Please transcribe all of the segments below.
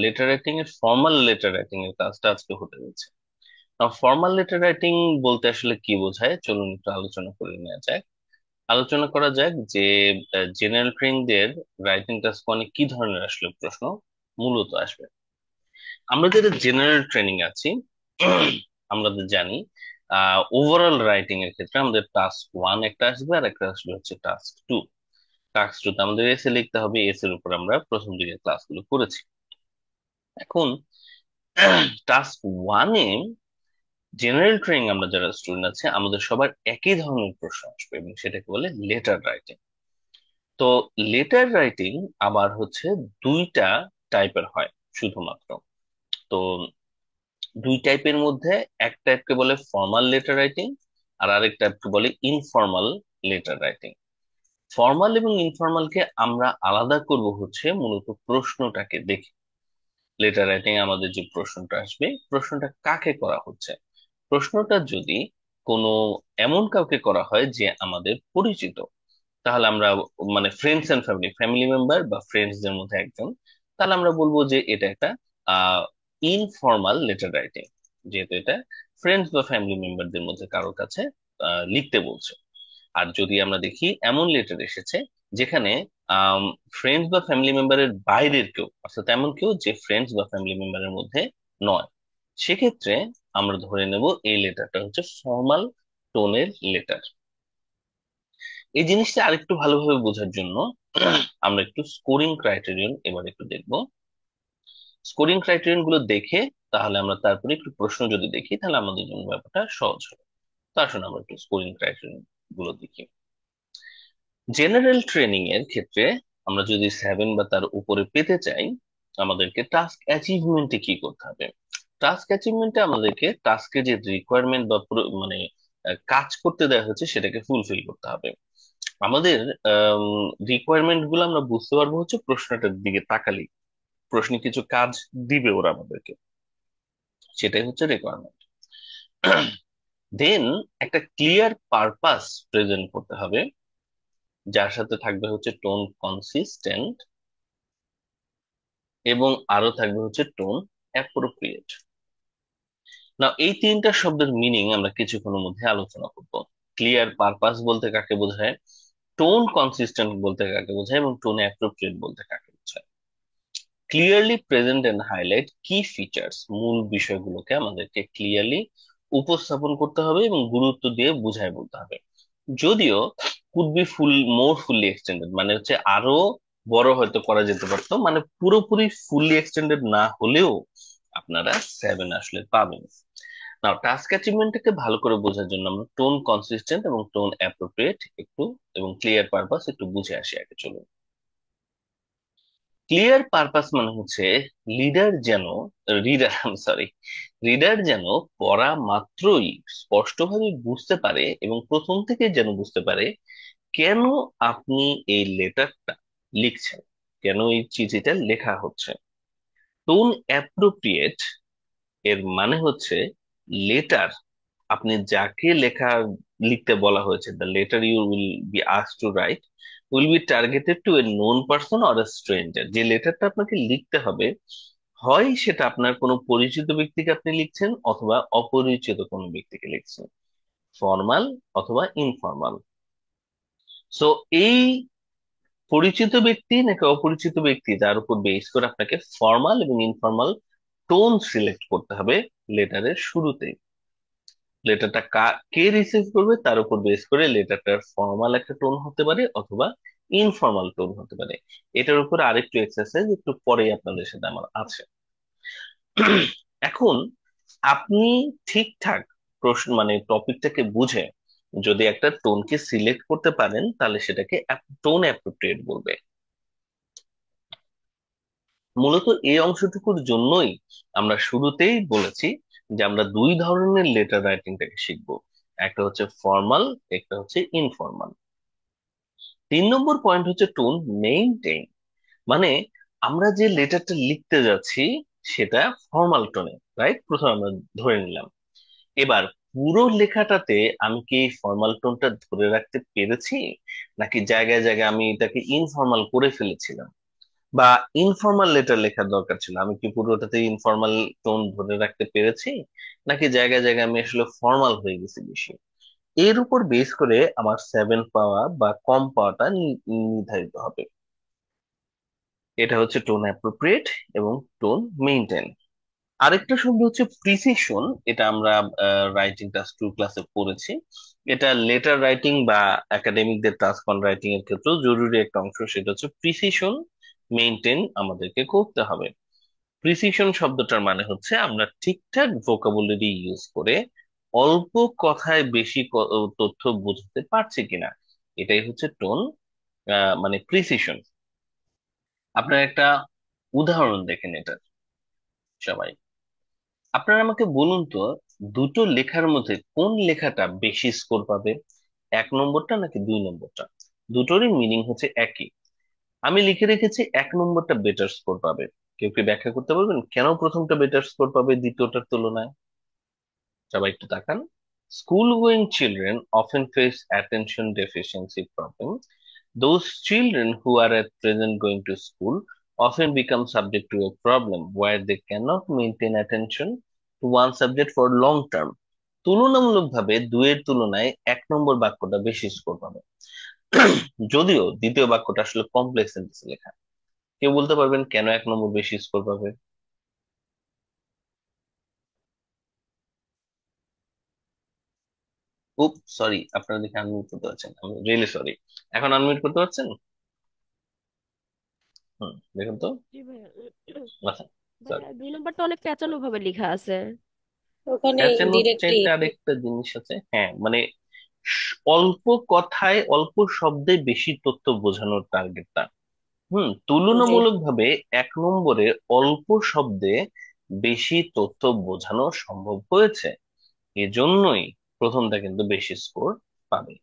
Letter writing এর formal letter writing এর কাজটা আজকে হতে যাচ্ছে। ফর্মাল লেটার রাইটিং বলতে আসলে কি বোঝায়, চলুন একটু আলোচনা করে নেওয়া যাক। আলোচনা করা যাক যে জেনারেল ট্রেইনদের রাইটিং টাস্ক মানে কি ধরনের আসলে প্রশ্ন মূলত আসবে। আমরা যারা জেনারেল ট্রেনিং আছি আমরা তো জানি ওভারঅল রাইটিং এর ক্ষেত্রে আমাদের টাস্ক ওয়ান একটা আসবে আর একটা আসবে হচ্ছে টাস্ক টু। টাস্ক টু তে আমাদের এসে লিখতে হবে, এস এর উপর আমরা প্রথম দিকে ক্লাসগুলো করেছি। এখন টাস্ক ওয়ানে জেনারেল ট্রেনিং আমরা যারা স্টুডেন্ট আছে আমাদের সবার একই ধরনের প্রশ্ন আসবে এবং সেটাকে বলে লেটার রাইটিং। তো লেটার রাইটিং আবার হচ্ছে দুইটা টাইপের হয় শুধুমাত্র। তো দুই টাইপের মধ্যে এক টাইপকে বলে ফর্মাল লেটার রাইটিং আর আরেক টাইপকে বলে ইনফর্মাল লেটার রাইটিং। ফর্মাল এবং ইনফর্মালকে আমরা আলাদা করব হচ্ছে মূলত প্রশ্নটাকে দেখে। লেটার রাইটিং আমাদের যে প্রশ্নটা আসবে প্রশ্নটা কাকে করা হচ্ছে। প্রশ্নটা যদি কোনো এমন কাউকে করা হয় যে আমাদের পরিচিত, তাহলে আমরা মানে friends and family family member বা ফ্রেন্ডসদের মধ্যে একজন, তাহলে আমরা বলবো যে এটা একটা ইনফর্মাল লেটার রাইটিং, যেহেতু এটা ফ্রেন্ডস বা ফ্যামিলি মেম্বারদের মধ্যে কারোর কাছে লিখতে বলছে। আর যদি আমরা দেখি এমন লেটার এসেছে যেখানে ফ্রেন্ডস বা ফ্যামিলি মেম্বারের বাইরের কেউ, অর্থাৎ এমন কেউ যে ফ্রেন্ডস বা ফ্যামিলি মেম্বারের মধ্যে নয়, সেক্ষেত্রে আমরা ধরে নেব এই লেটারটা হচ্ছে ফর্মাল টোনের লেটার। এই জিনিসটা আরেকটু ভালোভাবে বোঝার জন্য আমরা একটু স্কোরিং ক্রাইটেরিয়ন এবার একটু দেখবো। স্কোরিং ক্রাইটেরিয়ন গুলো দেখে তাহলে আমরা তারপরে একটু প্রশ্ন যদি দেখি তাহলে আমাদের জন্য ব্যাপারটা সহজ হবে। তো আসুন আমরা একটু স্কোরিং ক্রাইটেরিয়ন গুলো দেখি। জেনারেল ট্রেনিং এর ক্ষেত্রে আমরা যদি 7 বা তার উপরে পেতে চাই আমাদেরকে টাস্ক অ্যাচিভমেন্টে কি করতে হবে। টাস্ক অ্যাচিভমেন্টে আমাদেরকে টাস্কে যে রিকোয়ারমেন্ট বা মানে কাজ করতে দেওয়া হচ্ছে সেটাকে ফুলফিল করতে হবে। আমাদের রিকোয়ারমেন্ট গুলো আমরা বুঝতে পারবো হচ্ছে প্রশ্নটার দিকে তাকালি। প্রশ্নে কিছু কাজ দিবে ওরা আমাদেরকে, সেটাই হচ্ছে রিকোয়ারমেন্ট। দেন একটা ক্লিয়ার পারপাস প্রেজেন্ট করতে হবে, যার সাথে থাকবে হচ্ছে টোন কনসিস্টেন্ট এবং আরো থাকবে হচ্ছে টোন অ্যাপ্রোপ্রিয়েট। না, এই তিনটা শব্দের মিনিং আমরা কিছুক্ষণের মধ্যে আলোচনা করব। ক্লিয়ার পারপাস বলতে কাকে বোঝায়, টোন কনসিস্টেন্ট বলতে কাকে বোঝায় এবং টোন অ্যাপ্রোপ্রিয়েট বলতে কাকে বোঝায়। ক্লিয়ারলি প্রেজেন্ট এন্ড হাইলাইট কি ফিচার্স, মূল বিষয়গুলোকে আমাদেরকে ক্লিয়ারলি উপস্থাপন করতে হবে এবং গুরুত্ব দিয়ে বুঝায় বলতে হবে। যদিও could be full more fully extended, মানে হচ্ছে আরো বড় হয়তো করা যেতে পারতো, মানে পুরোপুরি ফুললি এক্সটেন্ডেড না হলেও আপনারা 7 আসলে পাবেন। নাও টাস্ক অ্যাচিভমেন্টটাকে ভালো করে বোঝার জন্য আমরা টোন কনসিস্টেন্ট এবং টোন অ্যাপ্রোপ্রিয়েট একটু এবং ক্লিয়ার পারপাস একটু বুঝে আসি আগে, চলুন। ক্লিয়ার পারপাস মানে হচ্ছে লিডার যেন সরি রিডার যেন পড়া মাত্রই স্পষ্টভাবে বুঝতে পারে এবং প্রথম থেকে যেন বুঝতে পারে কেন আপনি এই লেটারটা লিখছেন, কেন এই চিঠিটা লেখা হচ্ছে। টোন অ্যাপ্রোপ্রিয়েট এর মানে হচ্ছে লেটার, আপনি যাকে লিখতে বলা হয়েছে, the letter you will be asked to write will be targeted to a known person or a stranger. যে লেটারটা আপনাকে লিখতে হবে, হয় সেটা আপনার কোনো পরিচিত ব্যক্তিকে আপনি লিখছেন অথবা অপরিচিত কোনো ব্যক্তিকে লিখছেন, ফর্মাল অথবা ইনফর্মাল। সো এই পরিচিত ব্যক্তি নাকি অপরিচিত ব্যক্তি তার উপর বেস করে আপনাকে ফর্মাল এবং ইনফর্মাল টোন সিলেক্ট করতে হবে লেটারের শুরুতে। লেটারটা কে রিসিভ করবে তার উপর বেস করে লেটারটার ফর্মাল একটা টোন হতে পারে অথবা ইনফর্মাল টোন হতে পারে। এটার উপর আরেকটু এক্সারসাইজ একটু পরেই আপনাদের সাথে আমার আছে। এখন আপনি ঠিকঠাক প্রশ্ন মানে টপিকটাকে বুঝে যদি একটা টোনকে সিলেক্ট করতে পারেন তাহলে সেটাকে টোন অ্যাপ্রোপ্রিয়েট বলবে। মূলত এই অংশটুকুর জন্যই আমরা শুরুতেই বলেছি যে আমরা দুই ধরনের লেটার রাইটিংটাকে শিখবো, একটা হচ্ছে ফর্মাল, একটা হচ্ছে ইনফর্মাল। 3 নম্বর পয়েন্ট হচ্ছে টোন মেইনটেইন, মানে আমরা যে লেটারটা লিখতে যাচ্ছি সেটা ফর্মাল টোনে, রাইট? প্রথমে আমরা ধরে নিলাম। এবার পুরো লেখাটাতে আমি কি এই ফর্মাল টোনটা ধরে রাখতে পেরেছি নাকি জায়গায় জায়গায় আমি এটাকে ইনফর্মাল করে ফেলেছিলাম। বা ইনফর্মাল লেটার লেখার দরকার ছিল, আমি কি পুরোটাতে ইনফর্মাল টোন ধরে রাখতে পেরেছি, নাকি জায়গায় জায়গায় আমি আসলে ফর্মাল হয়ে গেছি বেশি। এর উপর বেস করে আমার 7 পাওয়া বা কম পাওয়াটা নির্ধারিত হবে। এটা হচ্ছে টোন অ্যাপ্রোপ্রিয়েট এবং টোন মেইনটেইন। আরেকটা শব্দ হচ্ছে প্রিসিশন। এটা আমরা রাইটিং ক্লাস 2 ক্লাসে পড়েছি। এটা লেটার রাইটিং বা একাডেমিকদের টাস্ক অন রাইটিং এর ক্ষেত্রেও জরুরি একটা অংশ, সেটা হচ্ছে প্রিসিশন মেইনটেইন আমাদেরকে করতে হবে। প্রিসিশন শব্দটার মানে হচ্ছে আমরা ঠিকঠাক ভোকাবুলারি ইউজ করে অল্প কথায় বেশি তথ্য বোঝাতে পারছি কিনা, এটাই হচ্ছে টোন, মানে প্রিসিশন। আপনার একটা উদাহরণ দেখেন এটা সবাই। আপনারা আমাকে বলুন তো, দুটো লেখার মধ্যে কোন লেখাটা বেশি স্কোর পাবে, 1 নম্বরটা নাকি 2 নম্বরটা? দুটোরই মিনিং হচ্ছে একই। আমি লিখে রেখেছি 1 নম্বরটা বেটার স্কোর পাবে। কেউ কি ব্যাখ্যা করতে পারবেন কেন প্রথমটা বেটার স্কোর পাবে দ্বিতীয়টার তুলনায়? সবাই একটু তাকান। School going children often face attention deficiency problem. Those children who are at present going to school often become subject to a problem where they cannot maintain attention to one subject for long term. তুলনামূলকভাবে দুইয়ের তুলনায় 1 নম্বর বাক্যটা বেশি score পাবে। যদিও দ্বিতীয় বাক্যটা আসলে কমপ্লেক্স সেন্টেন্সে লেখা। কেউ বলতে পারবেন কেন 1 নম্বর বেশি স্কোর পাবে? উপ সরি, আপনারা দেখে আনমিউট করতে পারছেন, আমি রিয়েলি সরি। এখন আনমিউট করতে পারছেন? দেখুন তো। জি ভাইয়া। আচ্ছা, ভাইয়া 2 নম্বরটা অনেক পেঁচানো ভাবে লেখা আছে। ওখানে প্যাচানোর ডিরেক্টলি চাইতে আরেকটা জিনিস আছে, হ্যাঁ, মানে অল্প কথায় অল্প শব্দে বেশি তথ্য বোঝানোর টার্গেটটা। যে তুলনামূলকভাবে 1 নম্বরে অল্প শব্দে বেশি তথ্য বোঝানো সম্ভব হয়েছে, এজন্যই প্রথমটা কিন্তু বেশি স্কোর পাবে।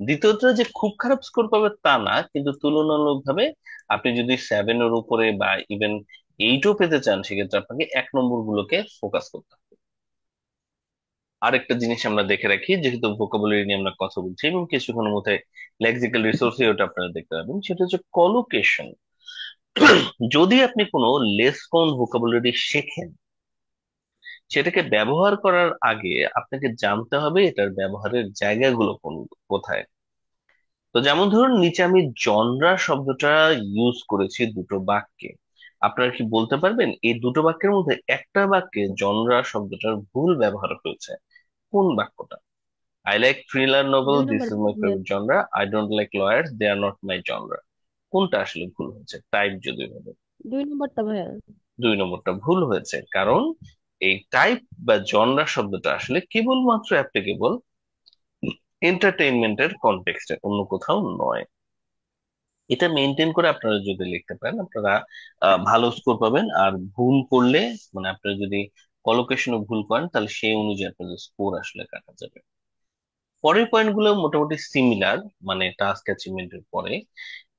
দ্বিতীয়টা যে খুব খারাপ স্কোর পাবে তা না, কিন্তু তুলনামূলকভাবে আপনি যদি 7-এর উপরে বা ইভেন 8ও পেতে চান, সেক্ষেত্রে আপনাকে 1 নম্বর গুলোকে ফোকাস করতে হবে। আরেকটা জিনিস আমরা দেখে রাখি, যেহেতু ভোকাবুলারি নিয়ে আমরা কথা বলছি এবং কিছুক্ষণের মধ্যে লেক্সিক্যাল রিসোর্সে ওটা আপনারা দেখতে পাবেন, সেটা হচ্ছে কলোকেশন। যদি আপনি কোনো লেস কমন ভোকাবুলারি শেখেন, সেটাকে ব্যবহার করার আগে আপনাকে জানতে হবে এটার ব্যবহারের জায়গাগুলো কোথায়। তো যেমন ধরুন, নিচে আমি জনরা শব্দটা ইউজ করেছি দুটো বাক্যে। আপনারা কি বলতে পারবেন এই দুটো বাক্যের মধ্যে একটা বাক্যে জনরা শব্দটার ভুল ব্যবহার হয়েছে? কোন বাক্যটা? I like thriller novel, দুই this নম্বর is my ভাইয়া। favorite genre. I don't like lawyers, they are not my genre. কোনটা আসলে ভুল হয়েছে টাইপ যদি বলে? 2 নম্বরটা ভাইয়া। 2 নম্বরটা ভুল হয়েছে, কারণ এই টাইপ বা জনরা শব্দটা আসলে কেবলমাত্র অ্যাপ্লিকেবল এন্টারটেইনমেন্টের কনটেক্সটে, অন্য কোথাও নয়। এটা মেনটেন করে আপনারা যদি লিখতে পারেন, আপনারা ভালো স্কোর পাবেন। আর ভুল করলে, মানে আপনারা যদি কলোকেশনে ভুল করেন, তাহলে সেই অনুযায়ী আপনাদের স্কোর আসলে কাটা যাবে। পরের পয়েন্টগুলো মোটামুটি সিমিলার, মানে টাস্ক অ্যাচিভমেন্টের পরে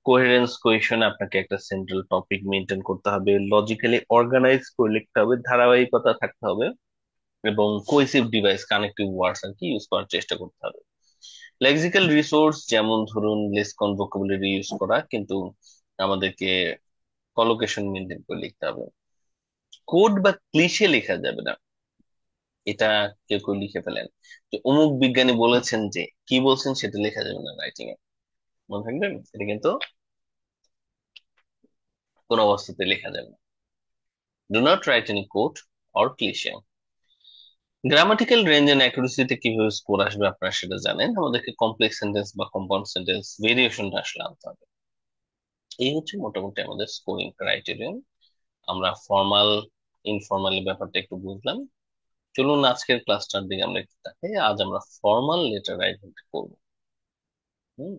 কোহেরেন্স কোহেশনে আপনাকে একটা সেন্ট্রাল টপিক মেনটেন করতে হবে, লজিক্যালি অর্গানাইজ করে লিখতে হবে, ধারাবাহিকতা থাকতে হবে, এবং কোহেসিভ ডিভাইস কানেক্টিভ ওয়ার্ডস আর কি ইউজ করার চেষ্টা করতে হবে। লেক্সিক্যাল রিসোর্স যেমন ধরুন লেসকন ভোকাবুলারি ইউজ করা, কিন্তু আমাদেরকে কলোকেশন মেনটেন করে লিখতে হবে। কোড বা ক্লিশে লেখা যাবে না। এটা কেউ কেউ লিখে ফেলেন যে অমুক বিজ্ঞানী বলেছেন যে, কি বলছেন সেটা লেখা যাবে না রাইটিং এ, মনে থাকবেন এটা কিন্তু কোনো অবস্থাতে লেখা যাবে না। Do not write any quote or cliche. Grammatical range and অ্যাকুরেসিতে কিভাবে স্কোর আসবে আপনারা সেটা জানেন, আমাদেরকে কমপ্লেক্স সেন্টেন্স বা কম্পাউন্ড সেন্টেন্স ভেরিয়েশনটা আসলে আনতে হবে। এই হচ্ছে মোটামুটি আমাদের স্কোরিং ক্রাইটেরিয়ন। আমরা ফর্মাল ইনফর্মাল ব্যাপারটা একটু বুঝলাম। চলুন আজকের ক্লাসটার দিকে আমরা একটু তাকাই। আজ আমরা ফর্মাল লেটার রাইটিং করবো। হম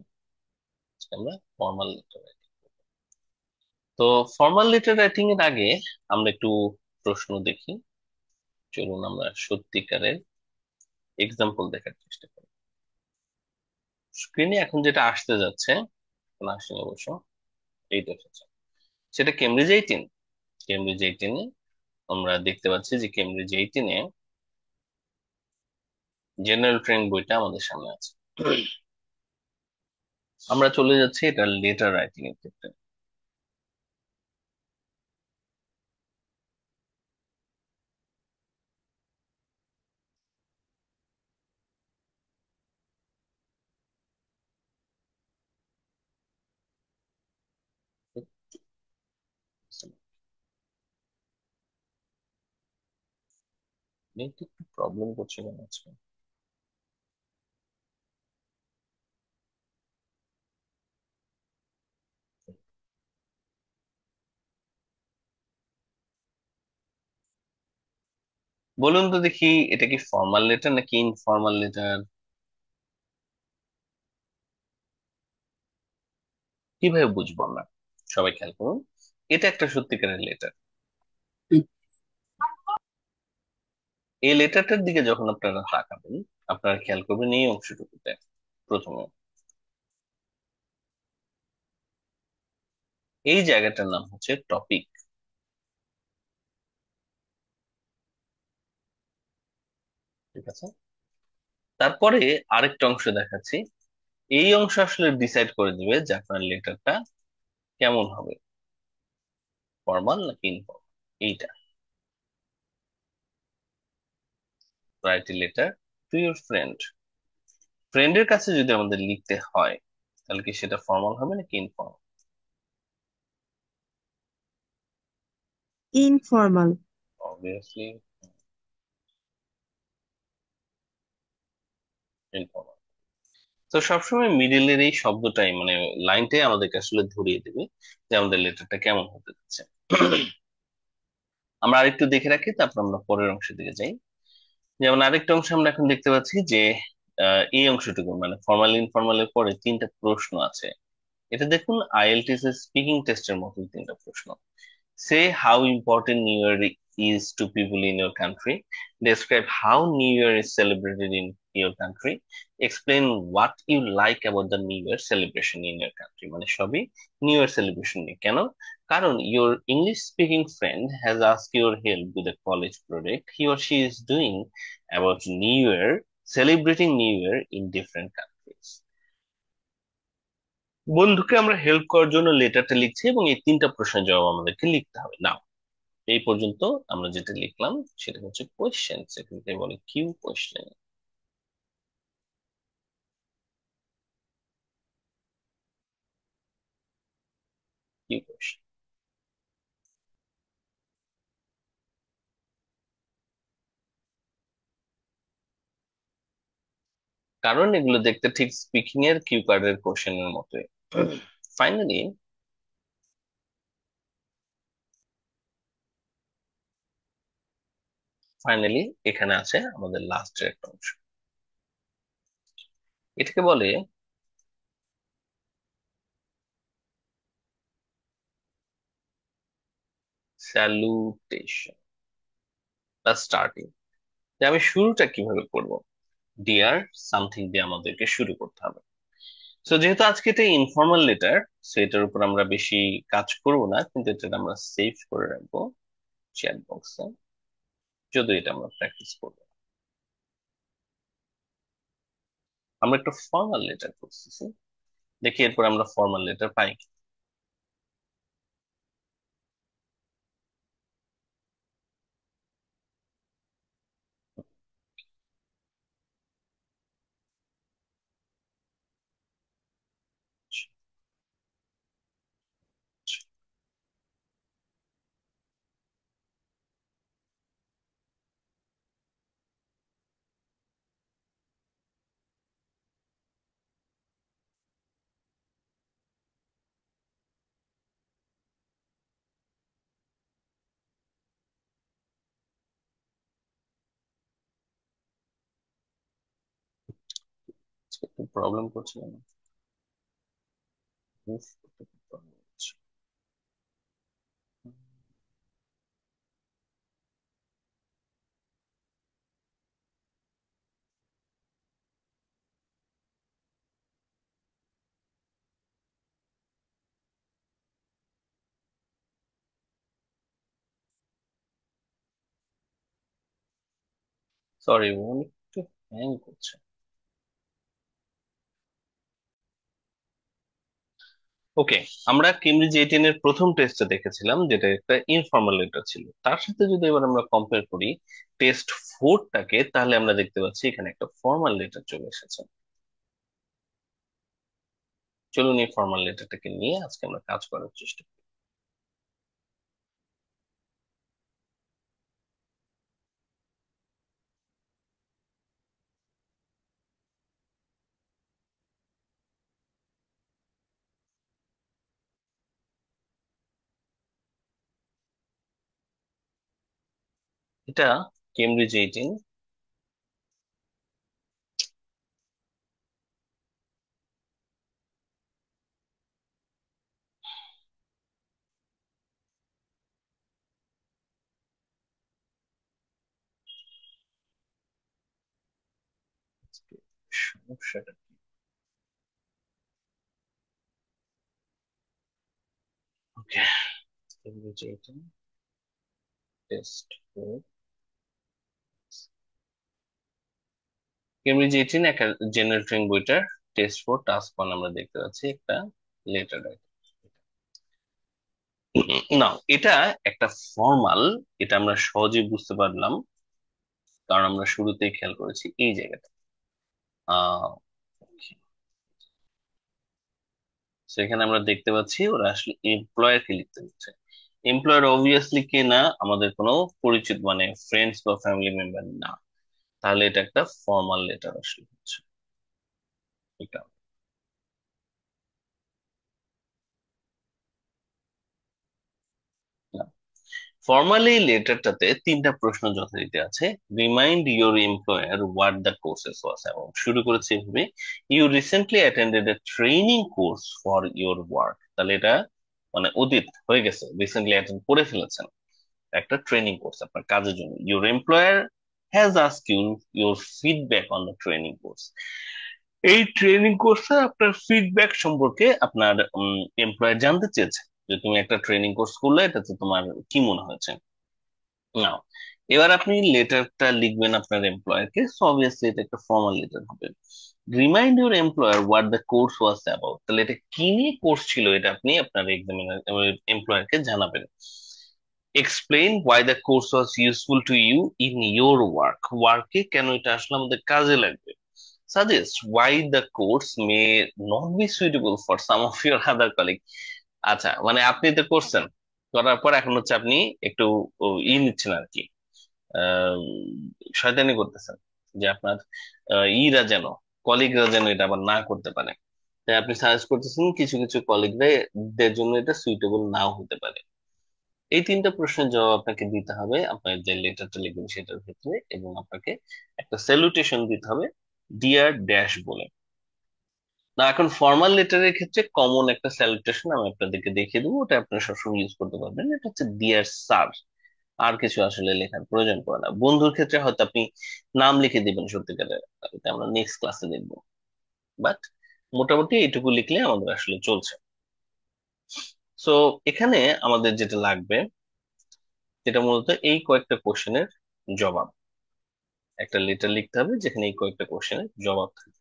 আজকে আমরা ফর্মাল লেটার রাইটিং। তো ফর্মাল লেটার রাইটিং এর আগে আমরা একটু প্রশ্ন দেখি। চলুন আমরা সত্যিকারের এক্সাম্পল দেখার চেষ্টা করি। স্ক্রিনে এখন যেটা আসতে যাচ্ছে, এখন আসেনি অবশ্য, এইটা এসেছে, সেটা কেমব্রিজ 18। কেমব্রিজ 18-এ আমরা দেখতে পাচ্ছি যে কেমব্রিজ 18-এ জেনারেল ট্রেন বইটা আমাদের সামনে আছে। আমরা চলে যাচ্ছি এটা লেটার রাইটিং এর ক্ষেত্রে। নেট একটু প্রবলেম করছে কেন আজকে? বলুন তো দেখি, এটা কি ফর্মাল লেটার নাকি ইনফর্মাল লেটার? কিভাবে বুঝবো আমরা? সবাই খেয়াল করুন, এটা একটা সত্যিকারের লেটার। এই লেটারটার দিকে যখন আপনারা তাকাবেন, আপনারা খেয়াল করবেন এই অংশটুকুতে। প্রথমে এই জায়গাটার নাম হচ্ছে টপিক। ঠিক আছে, তারপরে আরেকটা অংশ দেখাচ্ছি। এই অংশ আসলে ডিসাইড করে দিবে যে আপনার লেটারটা কেমন হবে, ফর্মাল নাকি ইনফর্মাল। এইটা, write a letter to your friend. ফ্রেন্ডের কাছে যদি আমাদের লিখতে হয়, তাহলে কি সেটা ফর্মাল হবে নাকি ইনফর্মাল? ইনফর্মাল। Obviously informal. তো সবসময় মিডিলের এই শব্দটাই, মানে লাইনটাই আমাদেরকে আসলে ধরিয়ে দেবে যে আমাদের লেটারটা কেমন হতে যাচ্ছে। আমরা আরেকটু দেখে রাখি, তারপর আমরা পরের অংশের দিকে যাই। যেমন আরেকটা অংশ আমরা এখন দেখতে পাচ্ছি যে এই অংশটুকু মানে ফর্মাল ইনফর্মাল এর পরে তিনটা প্রশ্ন আছে। এটা দেখুন আইএলটিএস এর স্পিকিং টেস্টের মতো তিনটা প্রশ্ন। Say how important New Year is to people in your country. Describe how New Year is celebrated in your country. Explain what you like about the New Year celebration in your country. মানে সবই new year celebration নিয়ে। কেন? কারণ your English speaking friend has asked your help with a college project he or she is doing about New Year, celebrating New Year in different countries. বন্ধুকে আমরা help করার জন্য লেটারটা লিখছি এবং এই তিনটা প্রশ্নের জবাব আমাদেরকে লিখতে হবে না। এই পর্যন্ত আমরা যেটা লিখলাম সেটা হচ্ছে কোয়েশ্চেন, এটাকে বলে কিউ কোয়েশ্চেন। কিউ কোয়েশ্চেন, কারণ এগুলো দেখতে ঠিক স্পিকিং এর কিউ কার্ডের কোশ্চেনের মতোই। ফাইনালি, ফাইনালি এখানে আছে আমাদের লাস্টের একটা অংশ। এটাকে বলে স্যালুটেশন বা স্টার্টিং। যে আমি শুরুটা কিভাবে করব, ডিয়ার সামথিং দিয়ে আমাদেরকে শুরু করতে হবে। তো যেহেতু আজকে এটা ইনফর্মাল লেটার, সেটার উপর আমরা বেশি কাজ করব না, কিন্তু এটা আমরা সেভ করে রাখবো চ্যাট বক্সে, যদি এটা আমরা প্র্যাকটিস করবো। আমরা একটা ফর্মাল লেটার করতেছি, দেখি এরপর আমরা ফর্মাল লেটার পাই কি। একটু প্রবলেম করছে কেন? সরি, অনেক একটু হ্যাং করছে। ওকে, আমরা কেমব্রিজ 18 এর প্রথম টেস্টটা দেখেছিলাম, যেটা একটা ইনফর্মাল লেটার ছিল। তার সাথে যদি এবার আমরা কম্পেয়ার করি টেস্ট 4টাকে, তাহলে আমরা দেখতে পাচ্ছি এখানে একটা ফর্মাল লেটার চলে এসেছে। চলুন এই ফর্মাল লেটারটাকে নিয়ে আজকে আমরা কাজ করার চেষ্টা করি। এটা কেমব্রিজ 18। সমস্যাটা কি? ওকে, কেমব্রিজ 18 টেস্ট 4। কেমব্রিজ 18 একটা জেনারেটিং বইটার টেস্ট 4 টাস্ক 1 আমরা দেখতে পাচ্ছি একটা লেটার। না, এটা একটা ফর্মাল, এটা আমরা সহজেই বুঝতে পারলাম কারণ আমরা শুরুতেই খেয়াল করেছি এই জায়গাটা। আহ সেখানে আমরা দেখতে পাচ্ছি ওরা আসলে এমপ্লয়ার কে লিখতে হচ্ছে। এমপ্লয়ার অবভিয়াসলি কে না, আমাদের কোনো পরিচিত মানে ফ্রেন্ডস বা ফ্যামিলি মেম্বার না। তাহলে এটা একটা ফর্মাল লেটার আসলে হচ্ছে এটা। ফর্মালি লেটারটাতে তিনটা প্রশ্ন যথারীতি আছে। Remind your employer what the courses was, এবং শুরু করেছে এভাবে, you recently attended a training course for your work. তাহলে এটা মানে অতীত হয়ে গেছে, রিসেন্টলি অ্যাটেন্ড করে ফেলেছেন একটা ট্রেনিং কোর্স আপনার কাজের জন্য। Your employer has ask you your feedback on the training course. এই ট্রেনিং কোর্সে আপনার ফিডব্যাক সম্পর্কে আপনার এমপ্লয়ার জানতে চেয়েছে যে তুমি একটা ট্রেনিং কোর্স করলে এটাতে তোমার কি মনে হয়েছে। নাও, এবার আপনি লেটারটা লিখবেন আপনার এমপ্লয়ারকে, সো অবভিয়াসলি এটা একটা ফর্মাল লেটার হবে। Remind your employer what the course was about, তাহলে এটা কি নিয়ে কোর্স ছিল এটা আপনি আপনার এক্সামিনার এমপ্লয়ারকে জানাবেন। Explain why the course was useful to you in your work, ওয়ার্কে কেন এটা আসলে আমাদের কাজে লাগবে। Suggest why the course may not be suitable for some of your other colleague. আচ্ছা, মানে আপনি তো করছেন, করার পর এখন হচ্ছে আপনি একটু নিচ্ছেন আর কি, আহ শয়তানি করতেছেন যে আপনার ইরা যেন, কলিগরা যেন এটা আবার না করতে পারে। তাই আপনি সাজেস্ট করতেছেন কিছু কিছু কলিগদের জন্য এটা সুইটেবল নাও হতে পারে। এই তিনটা প্রশ্নের জবাব আপনাকে দিতে হবে আপনার যে লেটারটা লিখবেন সেটার ক্ষেত্রে, এবং আপনাকে একটা স্যালুটেশন দিতে হবে ডিয়ার ড্যাশ বলে। না, এখন ফর্মাল লেটারের ক্ষেত্রে কমন একটা স্যালুটেশন আমি আপনাদেরকে দেখিয়ে দেবো, ওটা আপনারা সবসময় ইউজ করতে পারবেন। এটা হচ্ছে ডিয়ার স্যার। আর কিছু আসলে লেখার প্রয়োজন পড়ে না। বন্ধুর ক্ষেত্রে হয়তো আপনি নাম লিখে দিবেন সত্যিকারের, এটা আমরা নেক্সট ক্লাসে দেখবো। বাট মোটামুটি এইটুকু লিখলে আমাদের আসলে চলছে। সো এখানে আমাদের যেটা লাগবে, যেটা মূলত এই কয়েকটা কোশ্চেনের জবাব। একটা লেটার লিখতে হবে যেখানে এই কয়েকটা কোশ্চেনের জবাব থাকবে।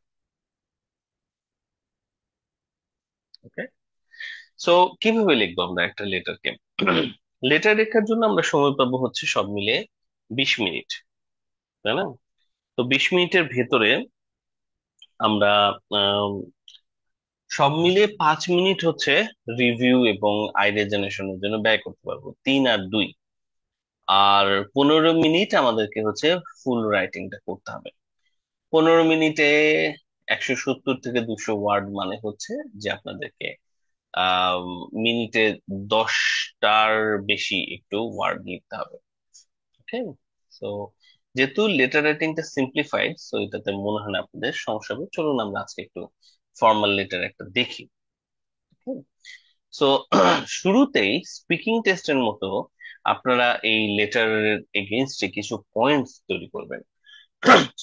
ওকে, সো কিভাবে লিখবো আমরা একটা লেটারকে? লেটার লেখার জন্য আমরা সময় পাবো হচ্ছে সব মিলে 20 মিনিট, তাই না? তো 20 মিনিটের ভেতরে আমরা আহ, সব মিলিয়ে 5 মিনিট হচ্ছে রিভিউ এবং আইডিয়া জেনারেশনের জন্য ব্যয় করতে পারবো, 3 আর 2। আর 15 মিনিট আমাদেরকে হচ্ছে ফুল রাইটিংটা করতে হবে। 15 মিনিটে 170 থেকে 200 ওয়ার্ড, মানে হচ্ছে যে আপনাদেরকে আহ মিনিটে 10টার বেশি একটু ওয়ার্ড লিখতে হবে। ওকে, তো যেহেতু লেটার রাইটিংটা সিম্পলিফাইড, সো এটাতে মনে হয় না আপনাদের সমস্যা হবে। চলুন আমরা আজকে একটু ফর্মাল লেটার একটা দেখি। সো শুরুতেই স্পিকিং টেস্টের মতো আপনারা এই লেটারের এগেইনস্টে কিছু পয়েন্টস তৈরি করবেন।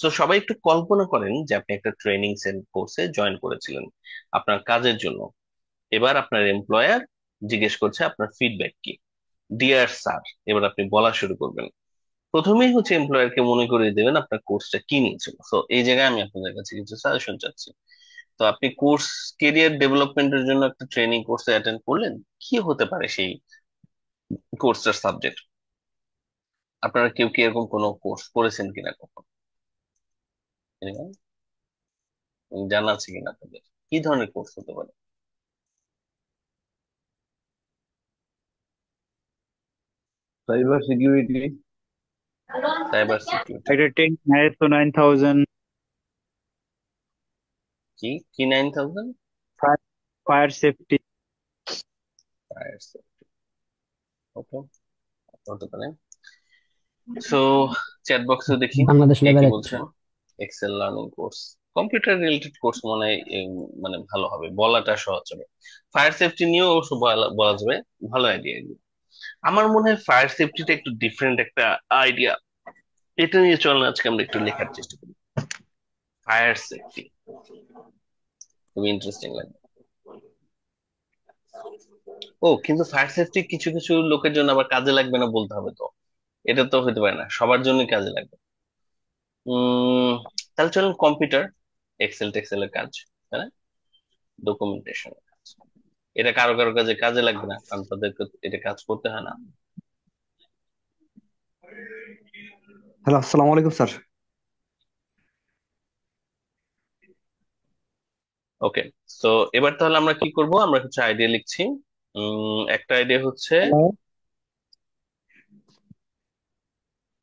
তো সবাই একটু কল্পনা করেন যে আপনি একটা ট্রেনিং কোর্সে জয়েন করেছিলেন আপনার কাজের জন্য। এবার আপনার এমপ্লয়ার জিজ্ঞেস করছে আপনার ফিডব্যাক কি। ডিয়ার স্যার, এবার আপনি বলা শুরু করবেন। প্রথমেই হচ্ছে এমপ্লয়ারকে মনে করিয়ে দেবেন আপনার কোর্সটা কি নিয়েছিল। তো এই জায়গায় আমি আপনাদের কাছে কিছু সাজেশন চাচ্ছি। তো আপনি কোর্স, কেরিয়ার ডেভেলপমেন্টের জন্য একটা ট্রেনিং কোর্সে অ্যাটেন্ড করলেন, কি হতে পারে সেই কোর্সটার সাবজেক্ট? আপনারা কেউ কি এরকম কোনো কোর্স করেছেন কিনা কখনো? Anyone? জানা আছে কিনা আপনাদের কি ধরনের কোর্স হতে পারে? Cyber security, cyber security? editing ISO 9000, কি কি 9000? fire, fire safety, ওকে, হতে পারে। সো চ্যাট বক্সে দেখি বাংলাদেশ কে কি লেভেলের। বলছে। Excel learning course, computer related course মনে হয় মানে ভালো হবে, বলাটা সহজ হবে। ফায়ার সেফটি নিয়েও অবশ্য বলা বলা যাবে, ভালো আইডিয়া। আমার মনে হয় ফায়ার সেফটিটা একটু ডিফারেন্ট একটা আইডিয়া, এটা নিয়ে চলেন আজকে আমরা একটু লেখার চেষ্টা করি। ফায়ার সেফটি খুবই ইন্টারেস্টিং লাগবে। ও কিন্তু ফায়ার সেফটি কিছু কিছু লোকের জন্য আবার কাজে লাগবে না বলতে হবে তো, এটা তো হতে পারে না, সবার জন্যই কাজে লাগবে। উম তাহলে চলুন কম্পিউটার, এক্সেল টেক্সেলের কাজ, তাই না, ডকুমেন্টেশন, এটা কারো কারো কাজে কাজে লাগবে না কারণ তাদেরকে এটা কাজ করতে হয় না। হ্যালো, আসসালামু আলাইকুম স্যার। ওকে, তো এবার তাহলে আমরা কি করব, আমরা কিছু আইডিয়া লিখছি। একটা আইডিয়া হচ্ছে হ্যালো।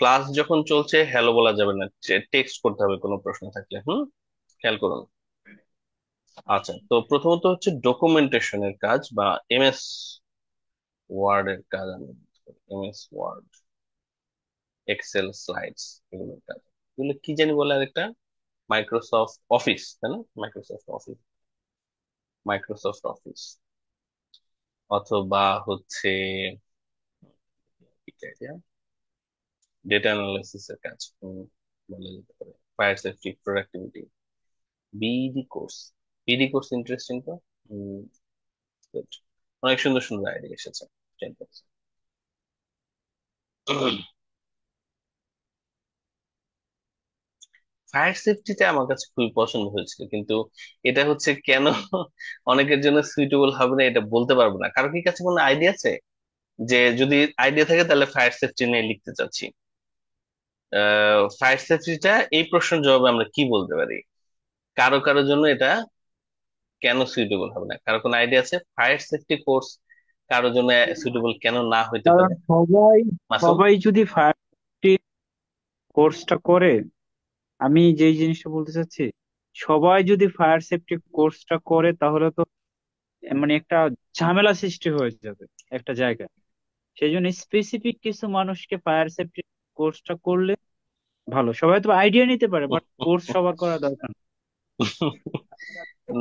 ক্লাস যখন চলছে হ্যালো বলা যাবে না, টেক্সট করতে হবে কোনো প্রশ্ন থাকলে। খেয়াল করুন। আচ্ছা, তো প্রথমত হচ্ছে ডকুমেন্টেশনের কাজ বা এমএস ওয়ার্ড এর কাজ, আমি এমএস ওয়ার্ড, এক্সেল স্লাইডস, এগুলোর কাজ। এগুলো কি জানি বলে আরেকটা, মাইক্রোসফট অফিস, তাই না, মাইক্রোসফট অফিস, মাইক্রোসফট অফিস, অথবা হচ্ছে ডেটা অ্যানালাইসিস এর কাজ, বলা যেতে পারে fire safety productivity, BD course. BD course interesting তো। উম, good. অনেক সুন্দর সুন্দর আইডিয়া এসেছে। ফায়ার সেফটিটা আমার কাছে খুবই পছন্দ হয়েছিল, কিন্তু এটা হচ্ছে কেন অনেকের জন্য সুইটেবল হবে না এটা বলতে পারবো না। কারো কি কাছে কোনো আইডিয়া আছে? যে যদি আইডিয়া থাকে তাহলে ফায়ার সেফটি নিয়ে লিখতে চাচ্ছি। ফায়ার সেফটিটা এই প্রশ্নের জবাবে আমরা কি বলতে পারি? কারো কারোর জন্য এটা কেন সুইটেবল হবে না, কারো কোনো আইডিয়া আছে? ফায়ার সেফটি কোর্স কারোর জন্য সুইটেবল কেন না হইতে কারণ পারে? সবাই মাসুম। সবাই যদি ফায়ার কোর্সটা করে, আমি যেই জিনিসটা বলতে চাচ্ছি, সবাই যদি ফায়ার সেফটি কোর্সটা করে তাহলে তো মানে একটা ঝামেলা সৃষ্টি হয়ে যাবে একটা জায়গায়। সেই জন্য স্পেসিফিক কিছু মানুষকে ফায়ার সেফটি কোর্সটা করলে ভালো। সবাই তো আইডিয়া নিতে পারে, বাট কোর্স সবার করা দরকার না।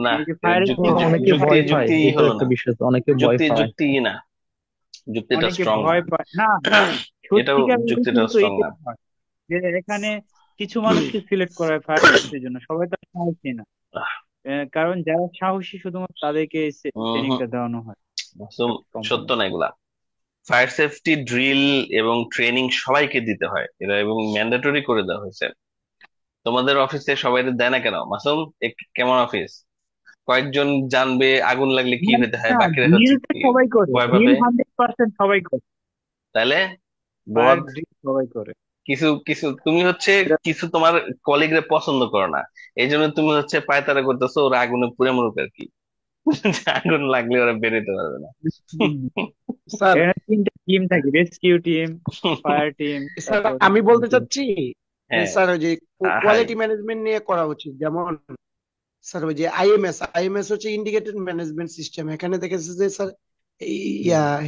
না, এই যে ফায়ার যুক্তি অনেকে যুক্তি ভয় পায়, যুক্তি এটাও হলো একটা না, বিষয়, অনেকে ভয় যুক্তি পায়। যুক্তি না, যুক্তিটা অনেকে স্ট্রং না। ভয় পায় না, এটাও সত্যিকার যুক্তিটা কিন্তু স্ট্রং না। এটাই হয় যে এখানে কিছু মানুষকে সিলেক্ট করা হয় ফায়ার সেফটির জন্য, সবাই তো আর সাহসী না। কারণ যারা সাহসী শুধুমাত্র তাদেরকে হম, ট্রেনিংটা দেওয়ানো হয় মাসুম, সত্য কোম্পানি। না এগুলা। ফায়ার সেফটি ড্রিল এবং ট্রেনিং সবাইকে দিতে হয় এটা, এবং ম্যান্ডেটরি করে দেওয়া হয়েছে। তোমাদের অফিসে সবাই দেয় না কেন মাসুম? কেমন অফিস? কয়েকজন জানবে আগুন লাগলে কি হতে হয়, না, বাকিরা হচ্ছে ড্রিলটা কি সবাই করে, ভয় ড্রিল পাবে। 100% সবাই করে, তাহলে ফায়ার বদ ড্রিল সবাই করে। কিছু কিছু তুমি হচ্ছে এটা কিছু তোমার কলিগরে পছন্দ করো না, এই জন্য তুমি হচ্ছে পায়তারা করতেছো ওরা আগুনে পুড়ে মরুক আর কি। আগুন লাগলে ওরা বেরোতে পারবে না। স্যার, এখানে তিনটা টিম থাকে, rescue team, fire team, sir তারপর আমি বলতে চাচ্ছি যে হ্যাঁ, স্যার ওই যে হাই। কোয়ালিটি ম্যানেজমেন্ট নিয়ে করা উচিত। যেমন স্যার ওই যে আইএমএস, আইএমএস হচ্ছে ইন্ডিকেটেড ম্যানেজমেন্ট সিস্টেম। এখানে দেখেছে যে স্যার এই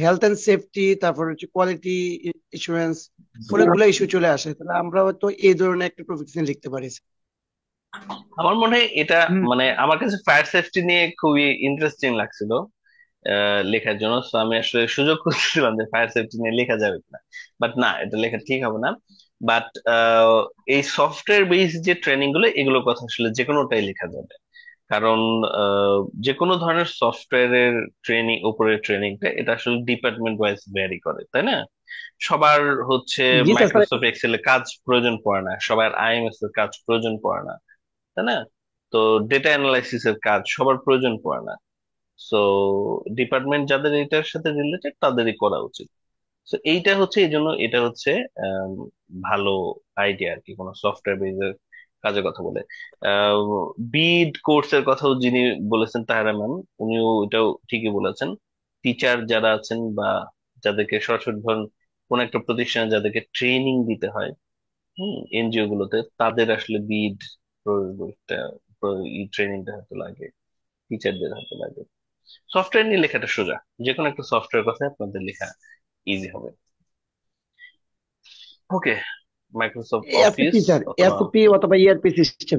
হেলথ এন্ড সেফটি, তারপর হচ্ছে কোয়ালিটি ইস্যুরেন্স, অনেকগুলো ইস্যু চলে আসে। তাহলে আমরা হয়তো এই ধরনের একটা টপিক নিয়ে লিখতে পারি স্যার। আমার মনে হয় এটা, হুম, মানে আমার কাছে ফায়ার সেফটি নিয়ে খুবই ইন্টারেস্টিং লাগছিল লেখার জন্য। তো আমি আসলে সুযোগ খুঁজছিলাম যে ফায়ার সেফটি নিয়ে লেখা যাবে কিনা, বাট না, এটা লেখা ঠিক হবে না। বাট এই সফটওয়্যার বেস যে ট্রেনিং গুলো, এগুলোর কথা আসলে যে কোনোটাই লেখা যাবে। কারণ যে কোনো ধরনের সফটওয়্যারের ট্রেনিং, উপরের ট্রেনিংটা এটা আসলে ডিপার্টমেন্ট ওয়াইজ ভ্যারি করে, তাই না? সবার হচ্ছে জি স্যার। স্যার মাইক্রোসফট এক্সেল এর কাজ প্রয়োজন পড়ে না, সবার আইএমএস এর কাজ প্রয়োজন পড়ে না, তাই না? তো ডেটা অ্যানালাইসিস এর কাজ সবার প্রয়োজন পড়ে না। সো ডিপার্টমেন্ট যাদের এটার সাথে রিলেটেড তাদেরই করা উচিত। তো এইটা হচ্ছে, এই জন্য এটা হচ্ছে আম, ভালো আইডিয়া আর কি, কোনো সফটওয়্যার বেজের কাজের কথা বলে। বিড কোর্সের কথাও যিনি বলেছেন তাহেরা ম্যাম, উনিও এটাও ঠিকই বলেছেন। টিচার যারা আছেন বা যাদেরকে সরাসরি ধরুন কোন একটা প্রতিষ্ঠানে যাদেরকে ট্রেনিং দিতে হয়, এনজিও গুলোতে, তাদের আসলে বিড ট্রেনিংটা হয়তো লাগে, টিচারদের হাতে লাগে। সফটওয়্যার নিয়ে লেখাটা সোজা, যে কোনো একটা সফটওয়্যার কথা আপনাদের লেখা ইজি হবে। ওকে, মাইক্রোসফট এসএপি অফিস স্যার, অথবা এসএপি অথবা ইআরপি সিস্টেম।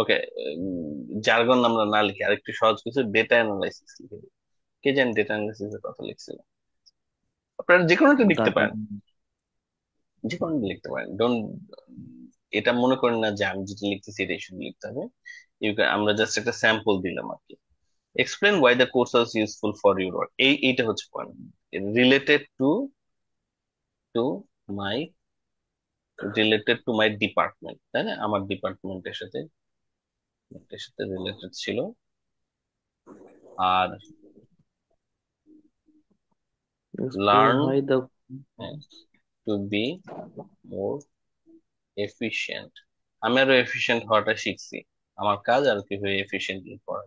ওকে, জার্গন আমরা না লিখে আরেকটু সহজ কিছু ডেটা অ্যানালাইসিস লিখে দিই। কে জানি ডেটা অ্যানালাইসিস এর কথা লিখছিল? আপনারা যে কোনো একটা লিখতে দাদা পারেন, যে কোনো একটা লিখতে পারেন, ডোন্ট, এটা মনে করেন না যে আমি যেটা লিখতেছি এটাই শুধু লিখতে হবে। আমরা জাস্ট একটা স্যাম্পল দিলাম আর কি। Explain why the course was useful for your work, এইটা হচ্ছে point. Related to to my related to my department, তাই না? আমার ডিপার্টমেন্টের সাথে রিলেটেড ছিল। আর Explain learn why the to be more efficient, আমি আরো এফিশিয়েন্ট হওয়াটা শিখছি। আমার কাজ আর কিভাবে এফিশিয়েন্টলি করা।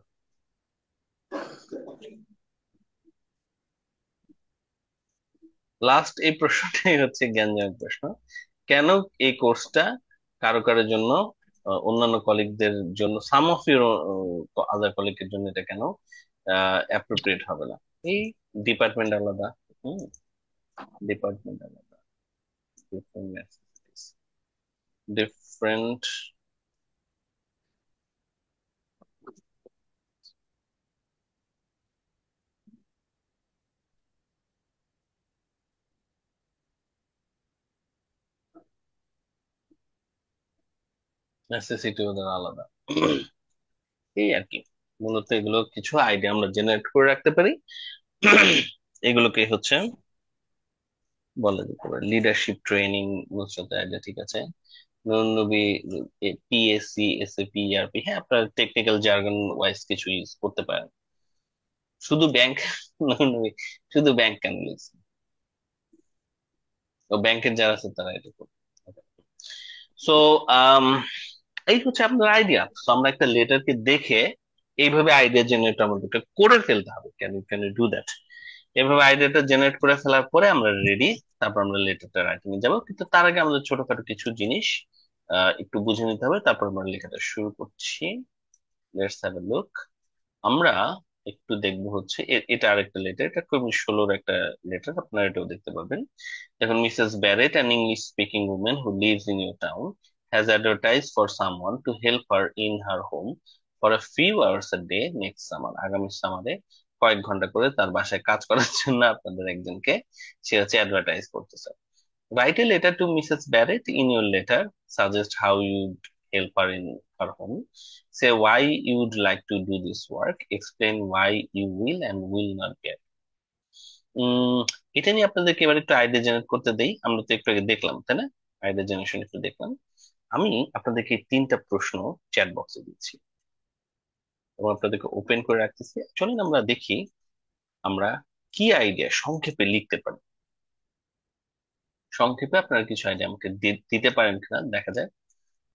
লাস্ট এই প্রশ্নটাই হচ্ছে জ্ঞানজনক প্রশ্ন। কেন এই কোর্সটা কারো কারোর জন্য, অন্যান্য কলিগদের জন্য, সাম অফ ইউর আদার কলিগের জন্য এটা কেন অ্যাপ্রোপ্রিয়েট হবে না? এই ডিপার্টমেন্ট আলাদা, হুম, ডিপার্টমেন্ট আলাদা, ডিফারেন্ট নেসেসিটি ওদের আলাদা। এই আর কি, মূলত এগুলো কিছু আইডিয়া আমরা জেনারেট করে রাখতে পারি। এগুলোকে হচ্ছে বলা যেতে পারে লিডারশিপ ট্রেনিং, বুঝছো তো আইডিয়া? ঠিক আছে, নবী, পিএসসি, এসএপি, ইআরপি, হ্যাঁ আপনার টেকনিক্যাল জার্গন ওয়াইজ কিছু ইউজ করতে পারেন। শুধু ব্যাংক নবী, শুধু ব্যাংক কেন লিখছি? ও ব্যাংকের যারা আছে তারা এটা করবে। সো এই হচ্ছে আপনার আইডিয়া। তো আমরা একটা লেটারকে দেখে এইভাবে আইডিয়া জেনারেট আমাদেরকে করে ফেলতে হবে। Can you do that? এভাবে আইডিয়াটা জেনারেট করে ফেলার পরে আমরা রেডি, তারপর আমরা লেটারটা রাইটিং এ যাবো। কিন্তু তার আগে আমাদের ছোটখাটো কিছু জিনিস একটু বুঝে নিতে হবে, তারপর আমরা লেখাটা শুরু করছি। Let's have a look. আমরা একটু দেখবো হচ্ছে এটা আরেকটা লেটার, এটা খুবই 16-র একটা লেটার, আপনারা এটাও দেখতে পাবেন। দেখুন, Mrs Barrett, an English speaking women who lives in your town, has advertised for someone to help her in her home for a few hours a day next summer. আগামী সামারে কয়েক ঘন্টা করে তার বাসায় কাজ করার জন্য আপনাদের একজনকে সে হচ্ছে অ্যাডভার্টাইজ করতেছে। Write a letter to Mrs. Barrett. In your letter, suggest how you'd help her in her home. Say why you'd like to do this work. Explain why you will and will not get. উম এটা নিয়ে আপনাদেরকে এবার একটু idea generate করতে দেই। আমরা তো একটু আগে দেখলাম, তাই না? আইডিয়া জেনারেশন একটু দেখলাম। আমি আপনাদেরকে এই 3টা প্রশ্ন চ্যাট বক্সে দিচ্ছি এবং আপনাদেরকে ওপেন করে রাখতেছি। চলুন আমরা দেখি আমরা কি আইডিয়া সংক্ষেপে লিখতে পারি। সংক্ষেপে আপনারা কিছু আইডিয়া আমাকে দিতে পারেন কিনা দেখা যায়।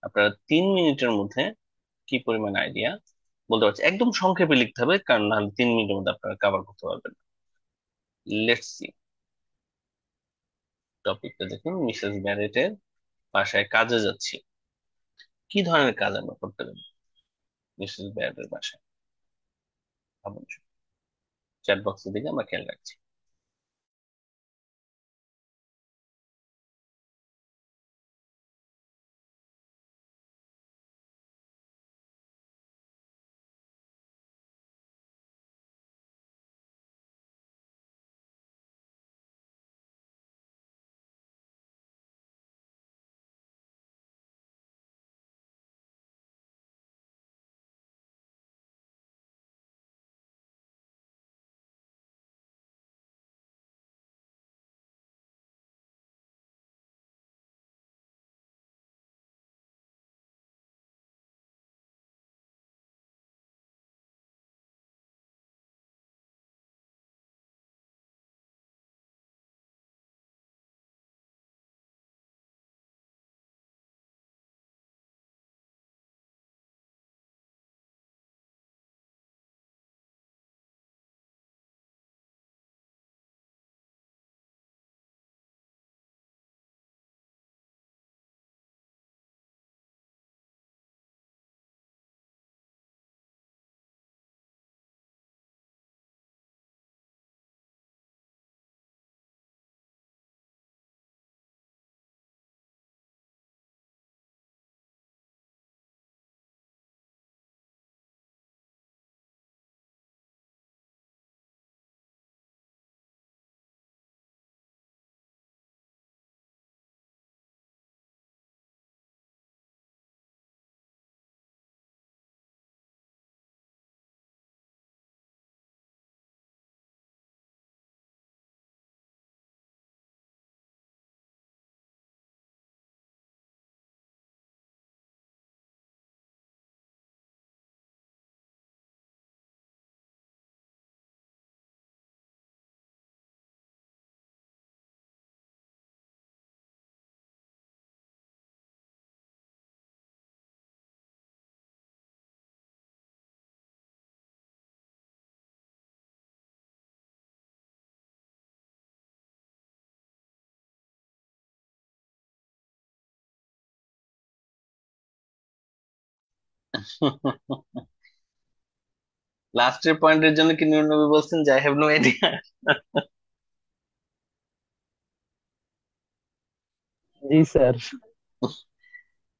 আপনারা 3 মিনিটের মধ্যে কি পরিমাণ আইডিয়া বলতে পারছি। একদম সংক্ষেপে লিখতে হবে, কারণ নাহলে 3 মিনিটের মধ্যে আপনারা কভার করতে পারবেন না। লেটস সি, টপিকটা দেখুন, মিসেস ব্যারেটের বাসায় কাজে যাচ্ছি। কি ধরনের কাজ আমরা করতে পারি মিসেস ব্যারেটের বাসায়? ভাবুন, চ্যাট বক্সের দিকে আমরা খেয়াল রাখছি। লাস্টের পয়েন্টের জন্য কি নূর নবী বলছেন যে আই হ্যাভ নো আইডিয়া? জি sir.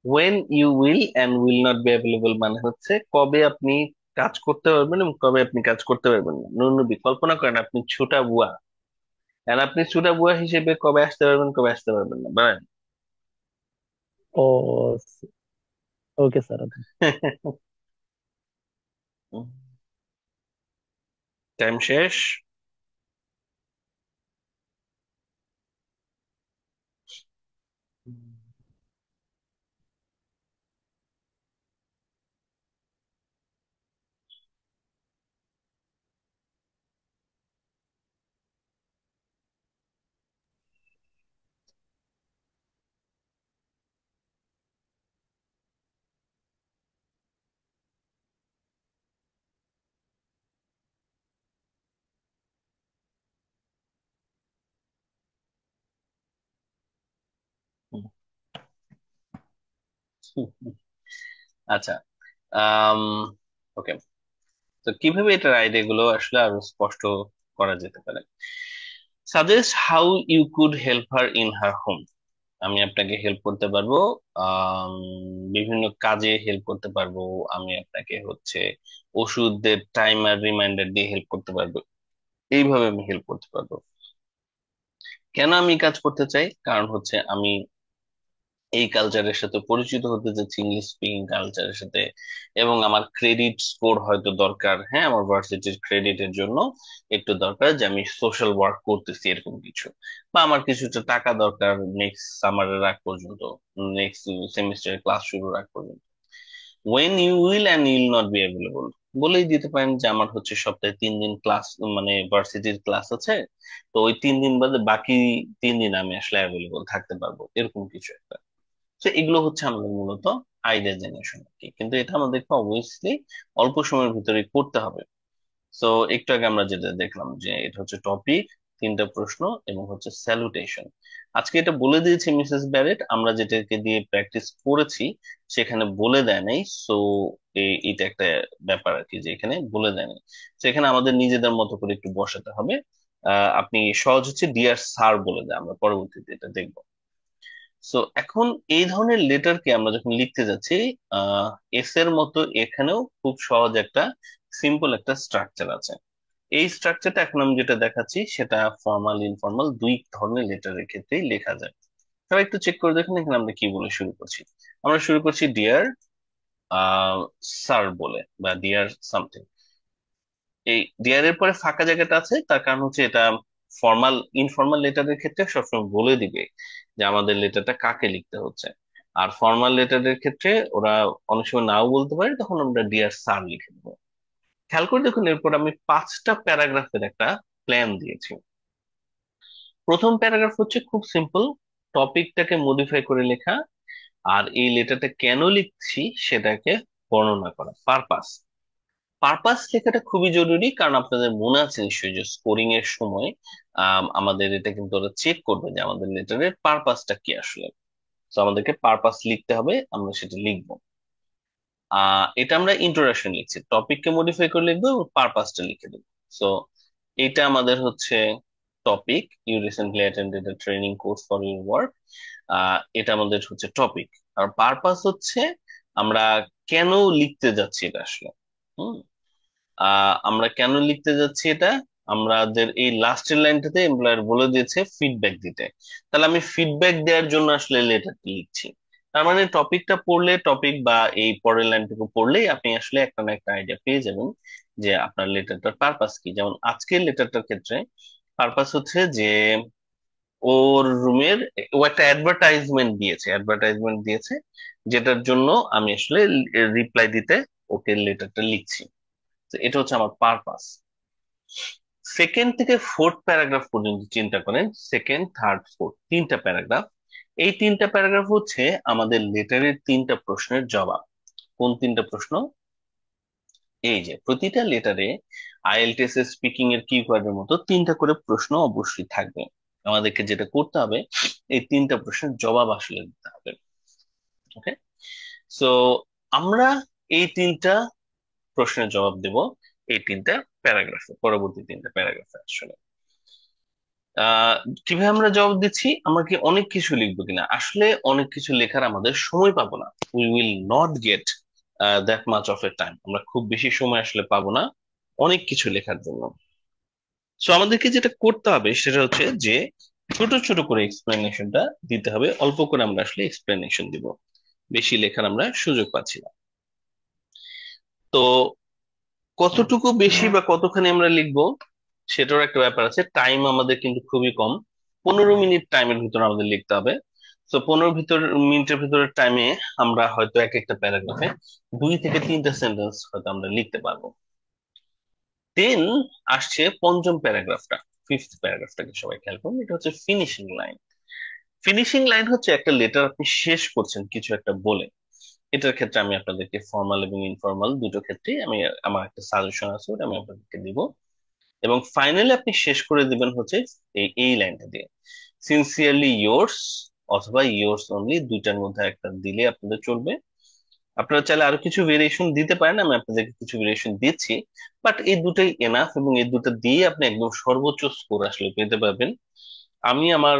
When you will and will not be available মানে হচ্ছে কবে আপনি কাজ করতে পারবেন এবং কবে আপনি কাজ করতে পারবেন না। নূর নবী কল্পনা করেন আপনি ছোটা বুয়া, আর আপনি ছোটা বুয়া হিসেবে কবে আসতে পারবেন কবে আসতে পারবেন না বলেন। ও, ওকে স্যার। টাইম শেষ। আচ্ছা, আম ওকে, তো কিভাবে এটার আইডিয়া গুলো আসলে আরো স্পষ্ট করা যেতে পারে। Suggest how you could help her in her home. আমি আপনাকে হেল্প করতে পারবো, আম, বিভিন্ন কাজে হেল্প করতে পারবো। আমি আপনাকে হচ্ছে ওষুধের টাইমার রিমাইন্ডার দিয়ে হেল্প করতে পারবো। এইভাবে আমি হেল্প করতে পারবো। কেন আমি এই কাজ করতে চাই? কারণ হচ্ছে আমি এই কালচারের সাথে পরিচিত হতে যাচ্ছি, ইংলিশ স্পিকিং কালচারের সাথে, এবং আমার ক্রেডিট স্কোর হয়তো দরকার, হ্যাঁ আমার ভার্সিটির ক্রেডিটের জন্য একটু দরকার যে আমি সোশ্যাল ওয়ার্ক করতেছি এরকম কিছু, বা আমার কিছুটা টাকা দরকার নেক্সট সামারের আগ পর্যন্ত, নেক্সট সেমিস্টারের ক্লাস শুরুর আগ পর্যন্ত। When you will and you'll not be available বলেই দিতে পারেন যে আমার হচ্ছে সপ্তাহে 3 দিন ক্লাস, মানে ভার্সিটির ক্লাস আছে, তো ওই 3 দিন বাদে বাকি 3 দিন আমি আসলে অ্যাভেলেবল থাকতে পারবো, এরকম কিছু একটা। তো এগুলো হচ্ছে আমাদের মূলত আইডিয়া জেনারেশন আর কি, কিন্তু এটা আমাদেরকে অবভিয়াসলি অল্প সময়ের ভিতরে করতে হবে। তো একটু আগে আমরা যেটা দেখলাম যে এটা হচ্ছে টপিক, 3টা প্রশ্ন এবং হচ্ছে স্যালুটেশন। আজকে এটা বলে দিয়েছি মিসেস ব্যারেট, আমরা যেটাকে দিয়ে প্র্যাকটিস করেছি সেখানে বলে দেয় নাই। সো এটা একটা ব্যাপার আর কি, যে এখানে বলে দেয় নাই। তো এখানে আমাদের নিজেদের মতো করে একটু বসাতে হবে। আপনি সহজ হচ্ছে ডিয়ার স্যার বলে দেয়, আমরা পরবর্তীতে এটা দেখবো। সো এখন এই ধরনের লেটারকে আমরা যখন লিখতে যাচ্ছি, আহ এস এর মতো এখানেও খুব সহজ একটা সিম্পল একটা স্ট্রাকচার আছে। এই স্ট্রাকচারটা এখন আমি যেটা দেখাচ্ছি সেটা ফর্মাল ইনফর্মাল দুই ধরনের লেটারের ক্ষেত্রেই লেখা যায়। তাহলে একটু চেক করে দেখুন এখানে আমরা কি বলে শুরু করছি। আমরা শুরু করছি ডিয়ার স্যার বলে, বা ডিয়ার সামথিং। এই ডিয়ার এর পরে ফাঁকা জায়গাটা আছে, তার কারণ হচ্ছে এটা ফর্মাল ইনফর্মাল লেটারের ক্ষেত্রে সবসময় বলে দিবে যে আমাদের লেটারটা কাকে লিখতে হচ্ছে। আর ফর্মাল লেটারের ক্ষেত্রে ওরা অনেক সময় নাও বলতে পারে, তখন আমরা ডিয়ার স্যার লিখে দেবো। খেয়াল করে দেখুন এরপর আমি 5টা প্যারাগ্রাফের একটা প্ল্যান দিয়েছি। প্রথম প্যারাগ্রাফ হচ্ছে খুব সিম্পল, টপিকটাকে মডিফাই করে লেখা, আর এই লেটারটা কেন লিখছি সেটাকে বর্ণনা করা, পারপাস। পারপাস লেখাটা খুবই জরুরি, কারণ আপনাদের মনে আছে নিশ্চয়ই যে স্কোরিং এর সময় আমাদের এটা কিন্তু ওরা চেক করবে যে আমাদের লেটারের পারপাসটা কি আসলে। তো আমাদেরকে পারপাস লিখতে হবে, আমরা সেটা লিখবো। এটা আমরা ইন্ট্রোডাকশন লিখছি, টপিককে মডিফাই করে লিখবো এবং পারপাসটা লিখে দেবো। সো এটা আমাদের হচ্ছে topic, you recently attended a training course for your work. এটা আমাদের হচ্ছে টপিক। আর পারপাস হচ্ছে আমরা কেন লিখতে যাচ্ছি এটা আসলে। হুম আমরা কেন লিখতে যাচ্ছি এটা, আমাদের এই লাস্টের লাইনটাতে এমপ্লয়ার বলে দিয়েছে ফিডব্যাক দিতে। তাহলে আমি ফিডব্যাক দেওয়ার জন্য আসলে লেটারটি লিখছি। তার মানে টপিকটা পড়লে, টপিক বা এই পরের লাইনটুকু পড়লেই আপনি আসলে একটা না একটা আইডিয়া পেয়ে যাবেন যে আপনার লেটারটার পারপাস কি। যেমন আজকের লেটারটার ক্ষেত্রে পারপাস হচ্ছে যে ওর রুমের, ও একটা অ্যাডভার্টাইজমেন্ট দিয়েছে যেটার জন্য আমি আসলে রিপ্লাই দিতে ওকে লেটারটা লিখছি। তো এটা হচ্ছে আমার পারপাস। সেকেন্ড থেকে ফোর্থ প্যারাগ্রাফ পর্যন্ত চিন্তা করেন, সেকেন্ড থার্ড ফোর্থ 3টা প্যারাগ্রাফ। এই 3টা প্যারাগ্রাফ হচ্ছে আমাদের লেটারের 3টা প্রশ্নের জবাব। কোন 3টা প্রশ্ন? এই যে প্রতিটা লেটারে আইএলটিএস এর স্পিকিং এর কিওয়ার্ডের মতো 3টা করে প্রশ্ন অবশ্যই থাকবে। আমাদেরকে যেটা করতে হবে এই 3টা প্রশ্নের জবাব আসলে দিতে হবে। ওকে, সো আমরা এই তিনটা প্রশ্নের জবাব দেব এই তিনটা প্যারাগ্রাফে, পরবর্তী তিনটা প্যারাগ্রাফে। আসলে আহ কিভাবে আমরা জবাব দিচ্ছি, আমরা কি অনেক কিছু লিখবো কিনা? আসলে অনেক কিছু লেখার আমাদের সময় পাবো না। We will not get that much of A time. আমরা খুব বেশি সময় আসলে পাবো না অনেক কিছু লেখার জন্য। সো আমাদেরকে যেটা করতে হবে সেটা হচ্ছে যে ছোট ছোট করে এক্সপ্লেনেশনটা দিতে হবে। অল্প করে আমরা আসলে এক্সপ্লেনেশন দিব, বেশি লেখার আমরা সুযোগ পাচ্ছি না। তো কতটুকু বেশি বা কতখানি আমরা লিখবো সেটার একটা ব্যাপার আছে। টাইম আমাদের কিন্তু খুবই কম, 15 মিনিট টাইমের ভিতর আমাদের লিখতে হবে। তো 15 মিনিটের ভিতরের টাইমে আমরা হয়তো এক একটা প্যারাগ্রাফে 2 থেকে 3টা সেন্টেন্স হয়তো আমরা লিখতে পারবো। দেন আসছে পঞ্চম প্যারাগ্রাফটা, ফিফথ প্যারাগ্রাফটাকে সবাই খেয়াল করুন। এটা হচ্ছে ফিনিশিং লাইন। ফিনিশিং লাইন হচ্ছে একটা লেটার আপনি শেষ করছেন কিছু একটা বলে। এটার ক্ষেত্রে আমি আপনাদেরকে ফর্মাল এবং ইনফর্মাল দুটো ক্ষেত্রেই আমি আমার একটা সাজেশন আছে, ওটা আমি আপনাদেরকে দিব। এবং ফাইনালি আপনি শেষ করে দিবেন হচ্ছে এই এই লাইনটা দিয়ে, সিনসিয়ারলি ইয়োর্স অথবা ইয়োর্স অনলি, দুইটার মধ্যে একটা দিলে আপনাদের চলবে। আপনারা চাইলে আরো কিছু ভেরিয়েশন দিতে পারেন, আমি আপনাদেরকে কিছু ভেরিয়েশন দিচ্ছি, বাট এই দুটাই এনাফ এবং এই দুটো দিয়ে আপনি একদম সর্বোচ্চ স্কোর আসলে পেতে পারবেন। আমি আমার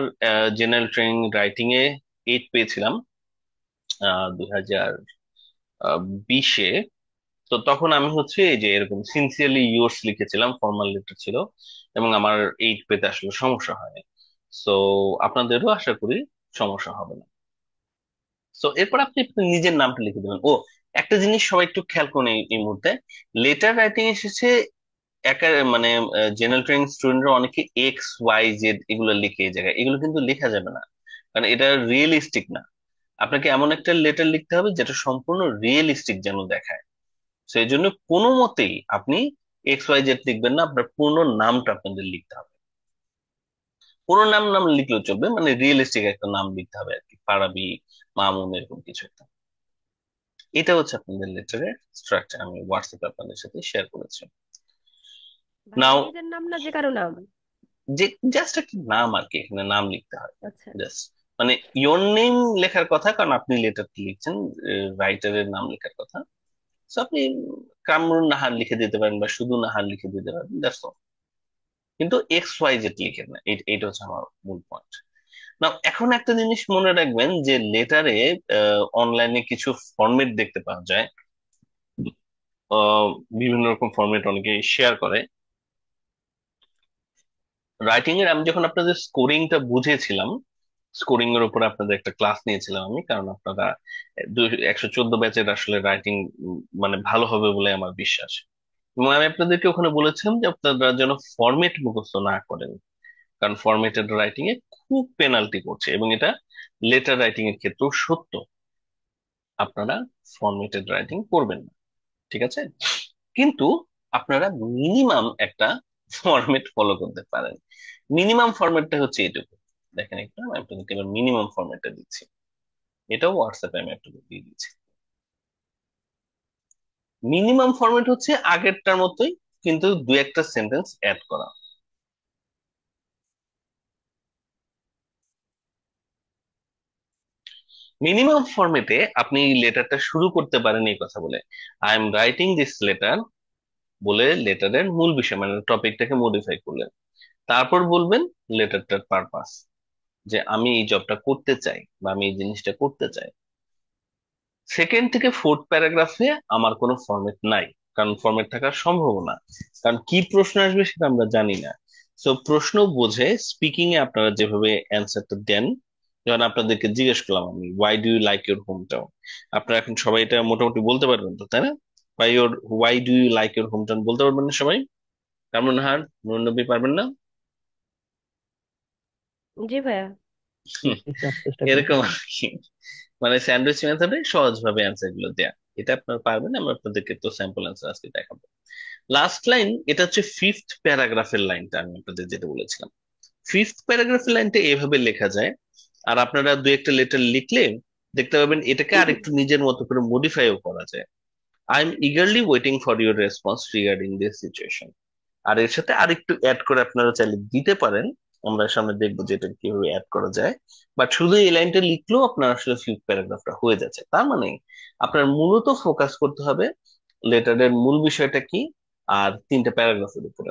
জেনারেল ট্রেনিং রাইটিং এ 8 পেয়েছিলাম 2020-এ। তো তখন আমি হচ্ছে এই যে এরকম সিনসিয়ারলি ইয়োর্স লিখেছিলাম, ফর্মাল লেটার ছিল, এবং আমার 8 পেতে আসলে সমস্যা হয়নি। সো আপনাদেরও আশা করি সমস্যা হবে না। সো এরপর আপনি আপনার নিজের নামটা লিখে দেবেন। ও, একটা জিনিস সবাই একটু খেয়াল করুন এই মুহূর্তে, লেটার রাইটিং এসেছে একা মানে জেনারেল ট্রেনিং স্টুডেন্টরা অনেকে এক্স ওয়াই জেড এগুলো লিখে এই জায়গায়, এগুলো কিন্তু লেখা যাবে না, কারণ এটা রিয়েলিস্টিক না। আপনাকে এমন একটা লেটার লিখতে হবে যেটা সম্পূর্ণ রিয়েলিস্টিক যেন দেখায়। সেই জন্য কোনো মতেই আপনি এক্স ওয়াই জেড লিখবেন না, আপনার পূর্ণ নামটা আপনাদের লিখতে হবে। পুরো নাম নাম লিখলেও চলবে, মানে রিয়েলিস্টিক একটা নাম লিখতে হবে আর কি, পারাবি, মামুন, এরকম কিছু একটা। এটা হচ্ছে আপনাদের লেটারের স্ট্রাকচার, আমি হোয়াটসঅ্যাপে আপনাদের সাথে শেয়ার করেছি। ভাইয়া নাও নিজের নাম না যে কারো নাম? যে জাস্ট একটা নাম আর কি, এখানে নাম লিখতে হয় আচ্ছা। জাস্ট, মানে ইয়োর নেম লেখার কথা, কারণ আপনি লেটারটি লিখছেন, রাইটারের নাম লেখার কথা। তো আপনি কামরুন নাহার লিখে দিতে পারেন বা শুধু নাহার লিখে দিতে পারেন, দ্যাটস অল। কিন্তু এক্স ওয়াই জেড লিখেন না, এইটা হচ্ছে আমার মূল পয়েন্ট। না, এখন একটা জিনিস মনে রাখবেন যে লেটারে অনলাইনে কিছু ফরম্যাট দেখতে পাওয়া যায়। আহ, বিভিন্ন রকম ফরম্যাট অনেকে শেয়ার করে। রাইটিং এর আমি যখন আপনাদের স্কোরিংটা বুঝেছিলাম, স্কোরিং এর উপর আপনাদের একটা ক্লাস নিয়েছিলাম আমি, কারণ আপনারা 114 ব্যাচের আসলে রাইটিং মানে ভালো হবে বলে আমার বিশ্বাস। এবং আমি আপনাদেরকে ওখানে বলেছিলাম যে আপনারা যেন ফরম্যাট মুখস্থ না করেন, কারণ ফরম্যাটেড রাইটিং এ খুব পেনাল্টি করছে, এবং এটা লেটার রাইটিং এর ক্ষেত্রেও সত্য। আপনারা ফরম্যাটেড রাইটিং করবেন না, ঠিক আছে? কিন্তু আপনারা মিনিমাম একটা ফরম্যাট ফলো করতে পারেন। মিনিমাম ফরম্যাটটা হচ্ছে এইটুকু। দেখেন একটু, আমি আপনাদেরকে এবার মিনিমাম ফরম্যাটটা দিচ্ছি, এটাও হোয়াটসঅ্যাপে আমি আপনাদের দিয়ে দিচ্ছি। মিনিমাম ফরম্যাট হচ্ছে আগেরটার মতোই, কিন্তু দু একটা সেন্টেন্স অ্যাড করা। মিনিমাম ফরম্যাটে আপনি লেটারটা শুরু করতে পারেন এই কথা বলে, I am writing this letter, বলে লেটারের মূল বিষয় মানে টপিকটাকে মডিফাই করলেন। তারপর বলবেন লেটারটার পারপাস, যে আমি এই জবটা করতে চাই বা আমি এই জিনিসটা করতে চাই। সেকেন্ড থেকে ফোর্থ প্যারাগ্রাফে আমার কোনো ফরম্যাট নাই, কারণ ফরম্যাট থাকার সম্ভাবনা, কারণ কি প্রশ্ন আসবে সেটা আমরা জানি না। তো প্রশ্ন বুঝে স্পিকিং এ আপনারা যেভাবে অ্যান্সারটা দেন, যেমন আপনাদেরকে জিজ্ঞেস করলাম আমি, why do you like your home town, আপনারা এখন সবাই এটা মোটামুটি বলতে পারবেন তো, তাই না? Why do you like your home town বলতে পারবেন না সবাই? কামরুন নাহার, নুরুন নবী, পারবেন না? জি ভাইয়া। জি স্যার, চেষ্টা করি। এরকম আর কি, মানে স্যান্ডউইচ মেথডে সহজ ভাবে অ্যান্সার গুলো দেয়া, এটা আপনারা পারবেন। আমি আপনাদেরকে তো স্যাম্পল অ্যান্সার আজকে দেখাবো। লাস্ট লাইন, এটা হচ্ছে ফিফথ প্যারাগ্রাফের লাইনটা, আমি আপনাদের যেটা বলেছিলাম। ফিফথ প্যারাগ্রাফের লাইনটা এভাবে লেখা যায়, আর আপনারা দু একটা লেটার লিখলে দেখতে পাবেন এটাকে আর একটু নিজের মতো করে মডিফাইও করা যায়। I am eagerly waiting for your response regarding this situation. আর এর সাথে আরেকটু অ্যাড করে আপনারা চাইলে দিতে পারেন, আমরা সামনে দেখবো যে এটা কিভাবে অ্যাড করা যায়। বাট শুধু এই লাইনটা লিখলেও আপনার আসলে ফিফথ প্যারাগ্রাফটা হয়ে যাচ্ছে। তার মানে আপনার মূলত ফোকাস করতে হবে লেটারের মূল বিষয়টা কি আর তিনটা প্যারাগ্রাফের উপরে।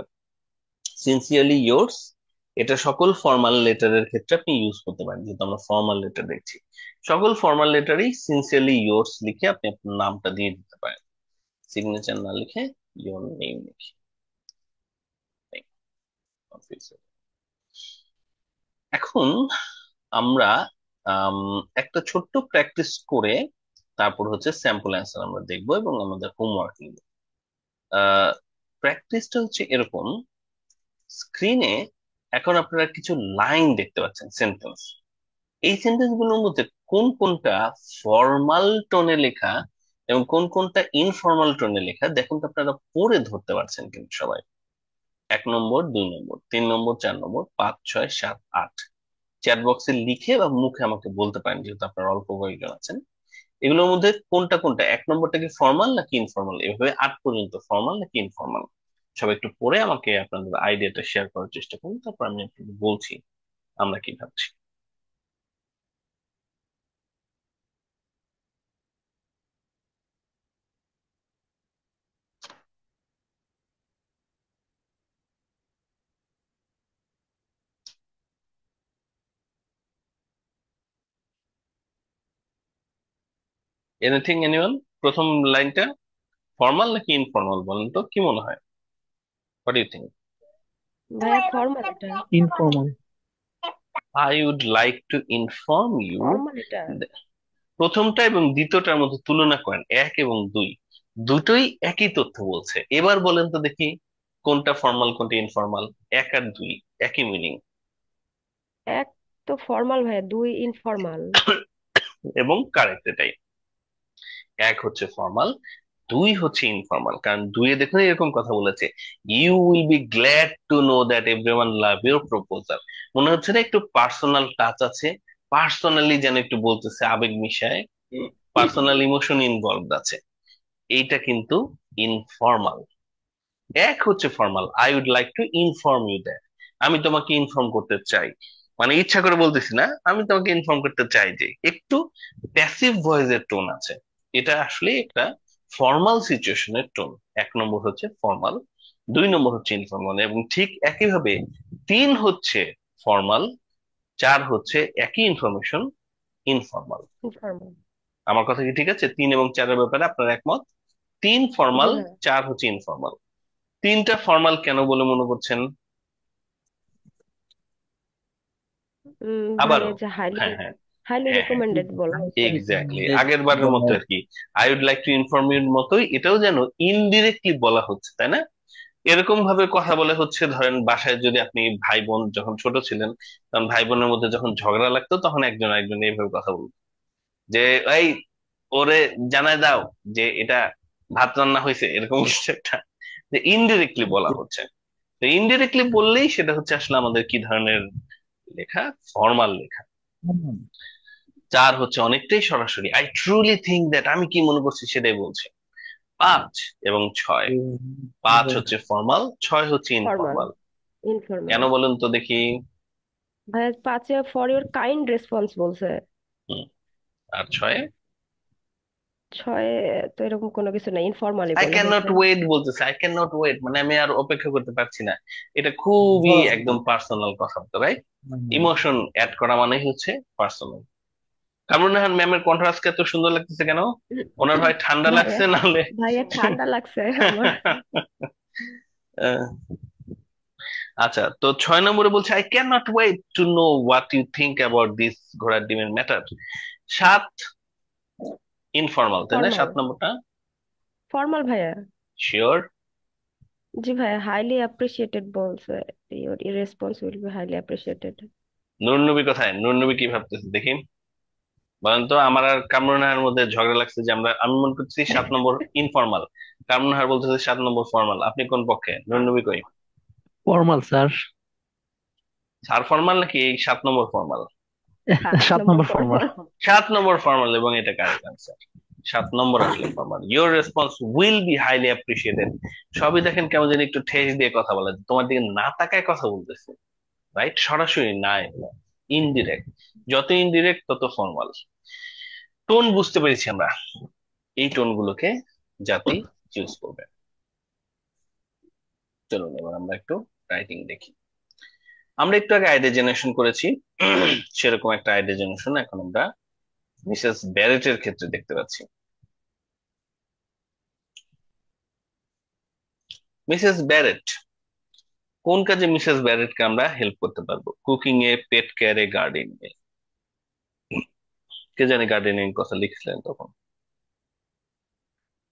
সিনসিয়ারলি ইয়োর্স, এটা সকল ফর্মাল লেটারের ক্ষেত্রে আপনি ইউজ করতে পারেন, যেহেতু আমরা ফর্মাল লেটার দেখছি। সকল ফর্মাল লেটারেই সিনসিয়ারলি ইয়োর্স লিখে আপনি আপনার নামটা দিয়ে দিতে পারেন, সিগনেচার না লিখে ইওর নেম লিখে। এখন আমরা আম, একটা ছোট্ট প্র্যাকটিস করে তারপর হচ্ছে স্যাম্পল অ্যান্সার আমরা দেখবো এবং আমাদের হোমওয়ার্ক নিব। প্র্যাকটিসটা হচ্ছে এরকম, স্ক্রিনে এখন আপনারা কিছু লাইন দেখতে পাচ্ছেন, সেন্টেন্স। এই সেন্টেন্স গুলোর মধ্যে কোন কোনটা ফর্মাল টোনে লেখা এবং কোন কোনটা ইনফর্মাল টোনে লেখা দেখুন তো আপনারা পড়ে ধরতে পারছেন কিন্তু সবাই। 1 নম্বর, 2 নম্বর, 3 নম্বর, 4 নম্বর, 5, 6, 7, 8 চ্যাট বক্সে লিখে বা মুখে আমাকে বলতে পারেন, যেহেতু আপনারা অল্প কয়েকজন আছেন। এগুলোর মধ্যে কোনটা কোনটা, 1 নম্বরটা কি ফর্মাল নাকি ইনফর্মাল, এভাবে 8 পর্যন্ত ফর্মাল নাকি ইনফর্মাল, সবাই একটু পড়ে আমাকে আপনাদের আইডিয়াটা শেয়ার করার চেষ্টা করুন, তারপর আমি একটু বলছি আমরা কি ভাবছি। Anything, anyone? প্রথম লাইনটা ফর্মাল নাকি ইনফর্মাল বলেন তো, কি মনে হয়? What you think? ভাইয়া ফর্মাল এটা। Informal. I would like to inform you. Formal এটা। প্রথমটা এবং দ্বিতীয়টার মধ্যে তুলনা করেন, 1 এবং 2 দুটোই একই তথ্য বলছে। এবার বলেন তো দেখি কোনটা ফর্মাল কোনটা ইনফর্মাল। 1 আর 2 একই মিনিং এক তো ফর্মাল ভাইয়া, দুই ইনফর্মাল। এবং কারেক্ট এটাই। 1 হচ্ছে ফর্মাল, 2 হচ্ছে ইনফর্মাল। কারণ 2-এ দেখুন এরকম কথা বলেছে, you will be glad to know that everyone love your proposal. মনে হচ্ছে না একটু পার্সোনাল টাচ আছে, পার্সোনালি যেন একটু বলতেছে, আবেগ মিশায়, পার্সোনাল ইমোশন ইনভলভড আছে। এইটা কিন্তু ইনফর্মাল। 1 হচ্ছে formal, I would like to inform you that, আমি তোমাকে ইনফর্ম করতে চাই, মানে ইচ্ছা করে বলতেছি না, আমি তোমাকে ইনফর্ম করতে চাই, যে একটু প্যাসিভ ভয়েসের টোন আছে। এটা আসলে একটা ফর্মাল সিচুয়েশনের টোন। 1 নম্বর হচ্ছে ফর্মাল, 2 নম্বর হচ্ছে ইনফর্মাল, এবং ঠিক একইভাবে 3 হচ্ছে ফর্মাল, 4 হচ্ছে একই ইনফরমেশন ইনফর্মাল। ইনফর্মাল। আমার কথা কি ঠিক আছে? 3 এবং 4-এর ব্যাপারে আপনার একমত? 3 জি ফর্মাল, ভাইয়া। 4 হচ্ছে ইনফর্মাল। 3টা ফর্মাল কেন বলে মনে করছেন? ভাইয়া আবারও? যে হাইলি হ্যাঁ হ্যাঁ হাইলি হ্যাঁ হ্যাঁ, রেকমেন্ডেড বলা হয়েছে। এক্স্যাক্টলি আগের বারের মতো আর কি। I would like to inform your মতোই এটাও যেন ইনডিরেক্টলি বলা হচ্ছে, তাই না? এরকম ভাবে কথা বলে হচ্ছে, ধরেন বাসায় যদি আপনি ভাই বোন যখন ছোট ছিলেন, তখন ভাই বোনের মধ্যে যখন ঝগড়া লাগতো তখন একজন আরেকজন এইভাবে কথা বলতো, যে এই ওরে জানায় দাও যে এটা ভাত রান্না হয়েছে, এরকম কিছু একটা, যে ইনডিরেক্টলি বলা হচ্ছে। তো ইনডিরেক্টলি বললেই সেটা হচ্ছে আসলে আমাদের কি ধরনের লেখা? ফর্মাল লেখা। 4 হচ্ছে অনেকটাই সরাসরি, আই ট্রুলি থিঙ্ক দ্যাট, আমি কি মনে করছি সেটাই বলছে। 5 এবং 6, 5 হচ্ছে ফর্মাল, 6 হচ্ছে ফর্মাল। ইনফর্মাল। ইনফর্মাল। কেন বলেন তো দেখি? ভাইয়া 5-এ ফর ইওর কাইন্ড রেসপন্স বলছে। হুম, আর 6-এ 6-এ তো এরকম কোনো কিছু নাই, ইনফর্মালি আই বলা ক্যান নট হয়েছে। ওয়েট বলতেছে, আই ক্যান নট ওয়েট মানে আমি আর অপেক্ষা করতে পারছি না। এটা খুবই একদম পার্সোনাল কথা, রাইট? ইমোশন অ্যাড করা মানে হচ্ছে পার্সোনাল। কামরুন্নাহার ম্যামের কণ্ঠ আজকে এত সুন্দর লাগতেছে কেন? ওনার হয় ঠান্ডা ভাইয়া লাগছে, নাহলে ভাইয়া ঠান্ডা লাগছে আমার। আহ, আচ্ছা, তো 6 নম্বরে বলছে, I can not wait to know what you think about this ঘোড়ার ডিমের ম্যাটার। 7 ইনফর্মাল, তাই না? ফর্মাল। 7 নম্বরটা ফর্মাল ভাইয়া। শিওর? জি ভাইয়া, হাইলি অ্যাপ্রিসিয়েটেড বলছে। Your response will be highly appreciated. Nur Nabi কোথায়? নূর নবী কি ভাবতেছে দেখি, বলেন তো। আমার আর কামরুন্নাহার মধ্যে ঝগড়া লাগছে যে আমি মনে করছি 7 নম্বর ইনফর্মাল, কামরুন্নাহার বলতেছে 7 নম্বর ফর্মাল। আপনি কোন পক্ষে? নূর নবী কই? Formal sir. চার ফর্মাল নাকি এই 7 নম্বর ফর্মাল? 7 নম্বর ফর্মাল। 7 নম্বর ফর্মাল এবং এটা কারেক্ট আনসার। 7 নম্বর আসলে formal. Your response will be highly appreciated. সবই দেখেন কেমন যেন একটু ঠেস দিয়ে কথা বলে, তোমার দিকে না তাকায় কথা বলতেছে। রাইট? সরাসরি না, ইনডিরেক্ট। যত ইনডিরেক্ট তত ফর্মাল। টোন বুঝতে পেরেছি আমরা, এই টোন গুলোকে জাতি চুজ করবে। চলুন এবার আমরা একটু রাইটিং দেখি। আমরা একটু আগে আইডিয়া জেনারেশন করেছি, সেরকম একটা আইডিয়া জেনারেশন এখন আমরা মিসেস ব্যারেটের ক্ষেত্রে দেখতে পাচ্ছি। মিসেস ব্যারেট, কোন কাজে মিসেস ব্যারেটকে আমরা হেল্প করতে পারবো? কুকিং এ, পেট কেয়ারে, গার্ডেনিং এ। কে জানি গার্ডেনিং কথা লিখছিলেন তখন।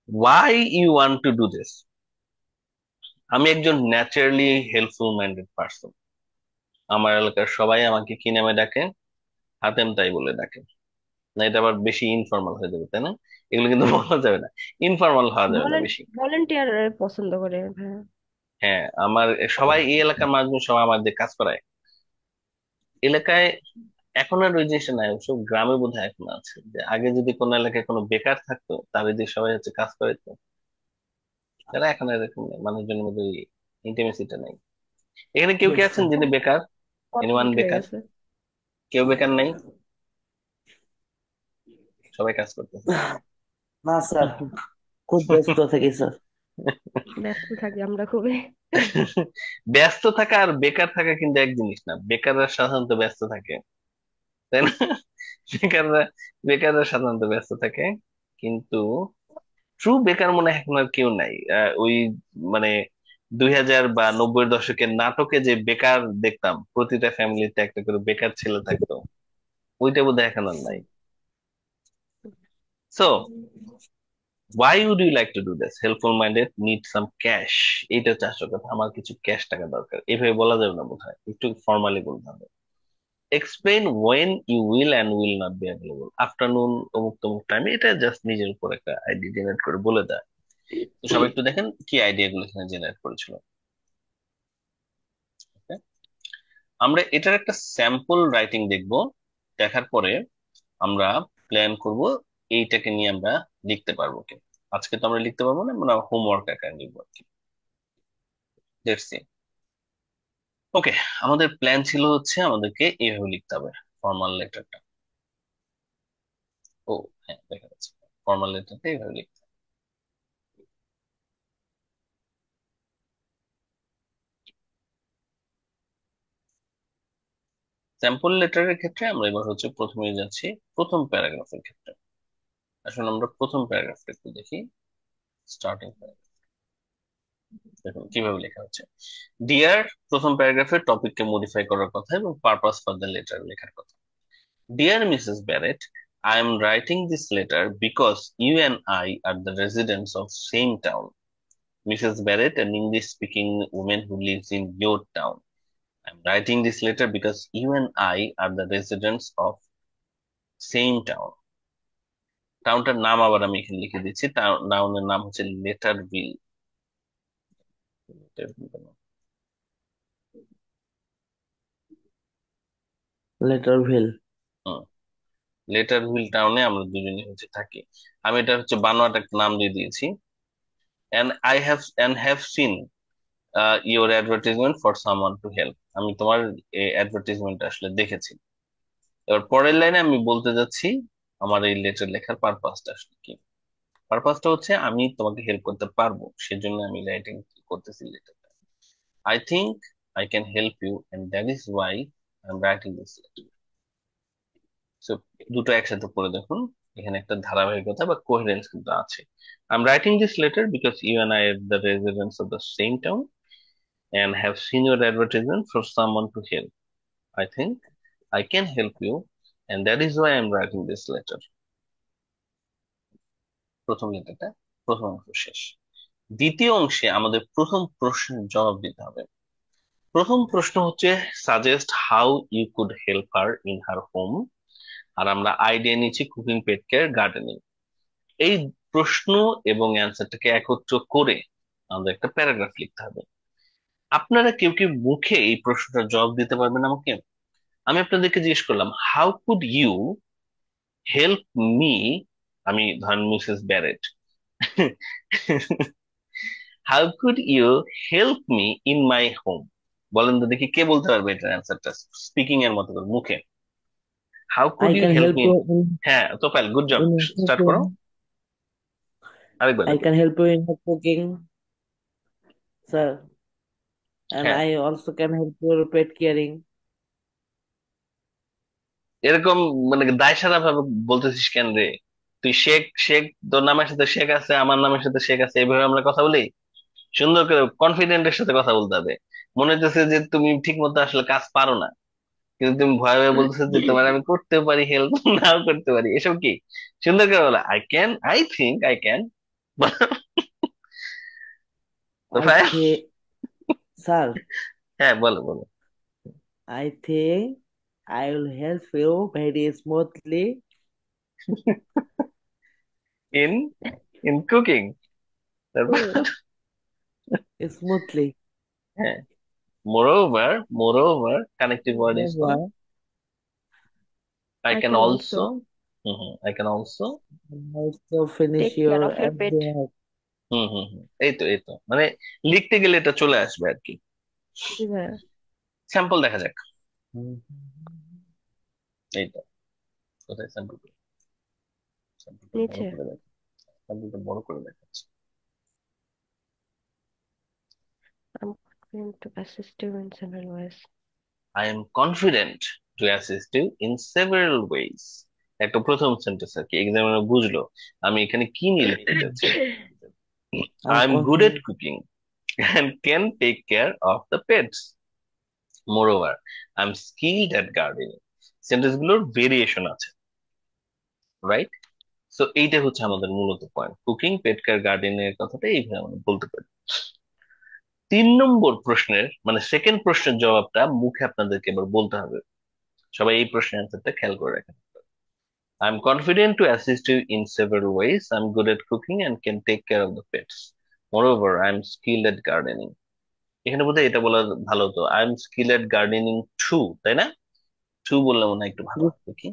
Why you want to do this? আমি একজন ন্যাচারালি হেল্পফুল মাইন্ডেড পার্সন। আমার এলাকার সবাই আমাকে কি নামে ডাকে? হাতেম তাই বলে ডাকে। না, এটা আবার বেশি ইনফর্মাল হয়ে যাবে, তাই না? এগুলো কিন্তু বলা যাবে না, ইনফর্মাল হওয়া যাবে না বেশি। ভলেন্টিয়ার পছন্দ করে ভাইয়া। হ্যাঁ, আমার সবাই, এই এলাকার মানুষজন সবাই আমার দিয়ে কাজ করায় এলাকায়। এখন আর ওই জিনিসটা নাই, অবশ্য গ্রামে বোধহয় এখন আছে, যে আগে যদি কোনো এলাকায় কোনো বেকার থাকতো তার দিয়ে সবাই হচ্ছে কাজ করাইতো, তারা এখন আর এরকম নেই, মানুষজনের মধ্যে ইন্টিমেসিটা নাই। এখানে কেউ কি আছেন যিনি বেকার? এনিওয়ান অতীত হয়ে বেকার? গেছে। কেউ বেকার নাই, সবাই কাজ করতেছে। না স্যার, খুব ব্যস্ত থাকি স্যার। ব্যস্ত থাকি আমরা খুবই। ব্যস্ত থাকা আর বেকার থাকা কিন্তু এক জিনিস না, বেকাররা সাধারণত ব্যস্ত থাকে, তাই না? বেকাররা বেকাররা সাধারণত ব্যস্ত থাকে, কিন্তু ট্রু বেকার মনে হয় এখন আর কেউ নাই। ওই মানে 2000 বা 90-এর দশকের নাটকে যে বেকার দেখতাম, প্রতিটা ফ্যামিলিতে একটা করে বেকার ছেলে থাকতো, ওইটা বোধহয় এখন আর নাই। So why would you like to do this? Helpful minded need some cash. এইটা হচ্ছে আসল কথা, আমার কিছু ক্যাশ টাকা দরকার। এভাবে বলা যাবে না বোধহয়, একটু ফর্মালি বলতে হবে। Explain when you will and will not be available. Afternoon অমুক তমুক টাইমে, এটা জাস্ট নিজের উপর একটা আইডিয়া জেনারেট করে বলে দেয়। তো সবাই একটু দেখেন কি আইডিয়া গুলো এখানে জেনারেট করেছিল। Okay? আমরা এটার একটা স্যাম্পল রাইটিং দেখব, দেখার পরে আমরা প্ল্যান করব এইটাকে নিয়ে আমরা লিখতে পারবো কি। আজকে তো আমরা লিখতে পারবো না, আমরা হোমওয়ার্ক আকারে লিখবো আর কি। Let's see. ওকে, আমাদের প্ল্যান ছিল হচ্ছে আমাদেরকে এইভাবে লিখতে হবে ফর্মাল লেটারটা। ও হ্যাঁ, দেখা যাচ্ছে, ফর্মাল লেটারটা এইভাবে লিখতে হবে। স্যাম্পল লেটারের ক্ষেত্রে আমরা এবার হচ্ছে প্রথমে যাচ্ছি প্রথম প্যারাগ্রাফের ক্ষেত্রে। আসলে আমরা প্রথম প্যারাগ্রাফটা একটু দেখি, স্টার্টিং প্যারাগ্রাফ। দেখুন কিভাবে লেখা হচ্ছে। ডিয়ার, প্রথম প্যারাগ্রাফের টপিককে মডিফাই করার কথা এবং পারপাস ফর দ্য লেটার লেখার কথা। Dear Mrs Barrett, I am writing this letter because you and I are the residents of same town. Mrs. Barrett, an English-speaking woman who lives in your town. I'm writing this letter because you and I are the residents of same town. টাউনটার নাম আবার আমি এখানে লিখে দিচ্ছি, টাউনের নাম হচ্ছে লেটারভিল। লেটারভিল। লেটারভিল টাউনে আমরা দুজনে হচ্ছে থাকি। আমি এটা হচ্ছে বানোয়াট একটা নাম দিয়ে দিয়েছি। and have seen your advertisement for someone to help. আমি তোমার অ্যাডভার্টাইজমেন্ট আসলে দেখেছি। এবার পরের লাইনে আমি বলতে যাচ্ছি আমার এই লেটার লেখার পারপাসটা আসলে কি। পারপাসটা হচ্ছে আমি তোমাকে হেল্প করতে পারবো, সেজন্য আমি রাইটিং করতেছি লেটারটা। I think I can help you and that is why I am writing this letter. So দুটো একসাথে পড়ে দেখুন, এখানে একটা ধারাবাহিকতা বা কোহেরেন্স কিন্তু আছে। I am writing this letter because you and I are the residents of the same town and have seen your advertisement for someone to help. I think I can help you, and that is why I'm writing this letter. প্রথম লেটারটা, প্রথম অংশ শেষ। দ্বিতীয় অংশে আমাদের প্রথম প্রশ্নের জবাব দিতে হবে। প্রথম প্রশ্ন হচ্ছে suggest how you could help her in her home, আর আমরা আইডিয়া নিচ্ছি কুকিং, পেট কেয়ার, গার্ডেনিং। এই প্রশ্ন এবং অ্যান্সারটাকে একত্র করে আমাদের একটা প্যারাগ্রাফ লিখতে হবে। আপনারা কেউ কেউ মুখে এই প্রশ্নটার জবাব দিতে পারবেন আমাকে? আমি আপনাদেরকে জিজ্ঞেস করলাম how could you help me, আমি ধরেন Mrs Barrett, how could you help me in my home, বলেন তো দেখি কে বলতে পারবে এটার অ্যান্সারটা স্পিকিং এর মতো করে মুখে। How could I you can help help me? you হ্যাঁ Tofayel, good job, in start করো, cooking. আরেকবার I দেখি। can help you in the cooking, sir. And হ্যাঁ, I also can help you with pet caring. এরকম মানে দায়সারা ভাবে বলতেছিস কেন রে? তুই শেখ শেখ, তোর নামের সাথে শেখ আছে, আমার নামের সাথে শেখ আছে, এইভাবে আমরা কথা বলি? সুন্দর করে কনফিডেন্টের সাথে কথা বলতে হবে। মনে হচ্ছে যে তুমি ঠিক মতো আসলে কাজ পারো না, কিন্তু তুমি ভয়ে ভয়ে বলতেছো যে তোমার আমি করতে পারি হেল্প, নাও করতে পারি, এসব কি? সুন্দর করে বলো I can, I think I can. তো I ফাইন। think, sir, হ্যাঁ বলো বলো। I think I will help you very smoothly, in in cooking, তারপর হুম, smoothly. হ্যাঁ, moreover, moreover connective word use করো। Moreover, I I can can also, also I can also, also finish take care your of your pet. abstract. এই তো এই তো, মানে লিখতে গেলে এটা চলে আসবে আর কি। জি ভাইয়া, স্যাম্পল দেখা যাক। এই তো, কোথায় স্যাম্পল? স্যাম্পলটা বড় নিচে। করে দেখ, স্যাম্পলটা বড় করে দেখাচ্ছি। I'm going to assist you in several ways. I am confident to assist you in several ways. একটা প্রথম সেন্টেন্স আর কি, এক্সামিনার বুঝলো আমি এখানে কি নিয়ে লিখতে চাচ্ছি। I I'm am good at confident. cooking and can take care of the pets. Moreover, I am skilled at gardening. Sentence গুলোর ভেরিয়েশন আছে, রাইট? সো এইটা হচ্ছে আমাদের মূলত point, cooking, pet care, gardening এর কথাটা এইভাবে আমরা বলতে পারি। 3 নম্বর প্রশ্নের মানে সেকেন্ড প্রশ্নের জবাবটা মুখে আপনাদেরকে এবার বলতে হবে। সবাই এই প্রশ্নের অ্যান্সারটা খেয়াল করে রাখেন। I'm confident to assist you in several ways. I'm good at cooking and can take care of the pets. Moreover, I'm skilled at gardening. এখানে বোধহয় এটা বলা ভালো হতো, I'm skilled at gardening too, তাই না? টু বললে মনে হয় একটু ভালো হবে কি?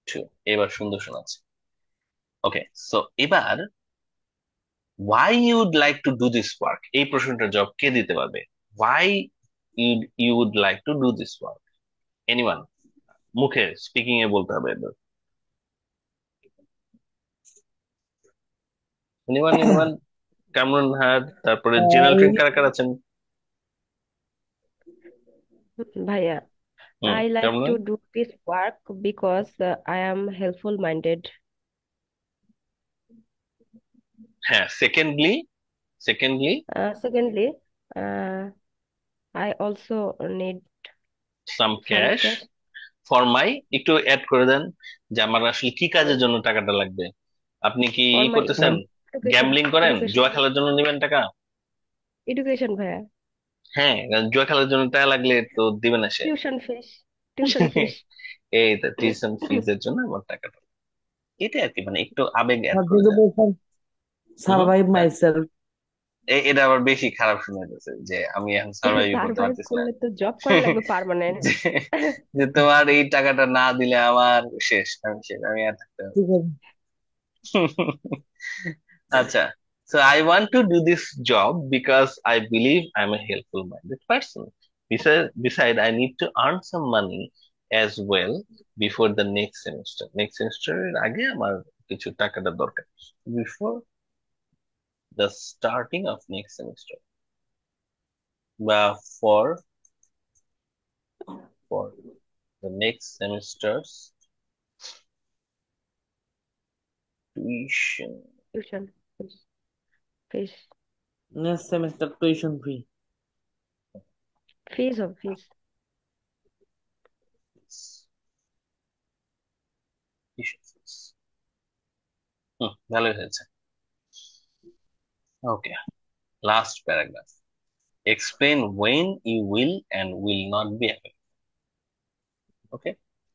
টু, এবার সুন্দর শোনাচ্ছে। ওকে, সো এবার why you would like to do this work, এই প্রশ্নটার জবাব কে দিতে পারবে? Why you would like to do this work? Anyone? মুখে স্পিকিং এ বলতে হবে এবার। এনিওয়ান? কামরুন হায়াত, তারপরে জেনারেল ট্রেন কারা কারা আছেন? ভাইয়া, I like Kamrun, to do this work because I am helpful minded. হ্যাঁ, secondly Secondly, uh, I also need some some cash cash. For my, একটু অ্যাড করে দেন যে আমার আসলে কি কাজের জন্য টাকাটা লাগবে। আপনি কি For ই my করতেছেন, education. গ্যাম্বলিং করেন, Education. জুয়া খেলার জন্য নেবেন টাকা? Education ভাইয়া। হ্যাঁ, কারণ জুয়া খেলার জন্য টাকা লাগলে তো দিবে না সে। Tuition fees. Tuition fees. এই তো টিউশন ফিজ এর জন্য আমার টাকাটা, এটা আর কি, মানে একটু আবেগ অ্যাড But করে দেন। survive হ্যাঁ, myself. এটা আবার বেশি খারাপ শোনা যাচ্ছে যে আমি এখন সার্ভাইভ করতে সার্ভাইভ পারতেছি না। করলে তো জব করা লাগবে পার্মানেন্ট। যে যে তোমার এই টাকাটা না দিলে আমার শেষ, আমি শেষ, আমি আর থাকতে পারবো ঠিক আছে। না। আচ্ছা, so I want to do this job because I believe I'm a helpful minded person. Beside, I need to earn some money as well before the next semester. Next semester এর আগে আমার কিছু টাকাটা দরকার। Before the starting of next semester. বা for the next semester's tuition. Tuition fees. Next semester tuition fee. Fees of fees. Tuition fees. ভালোই হয়েছে। Okay, last paragraph. Explain when you will and will not be available. Okay,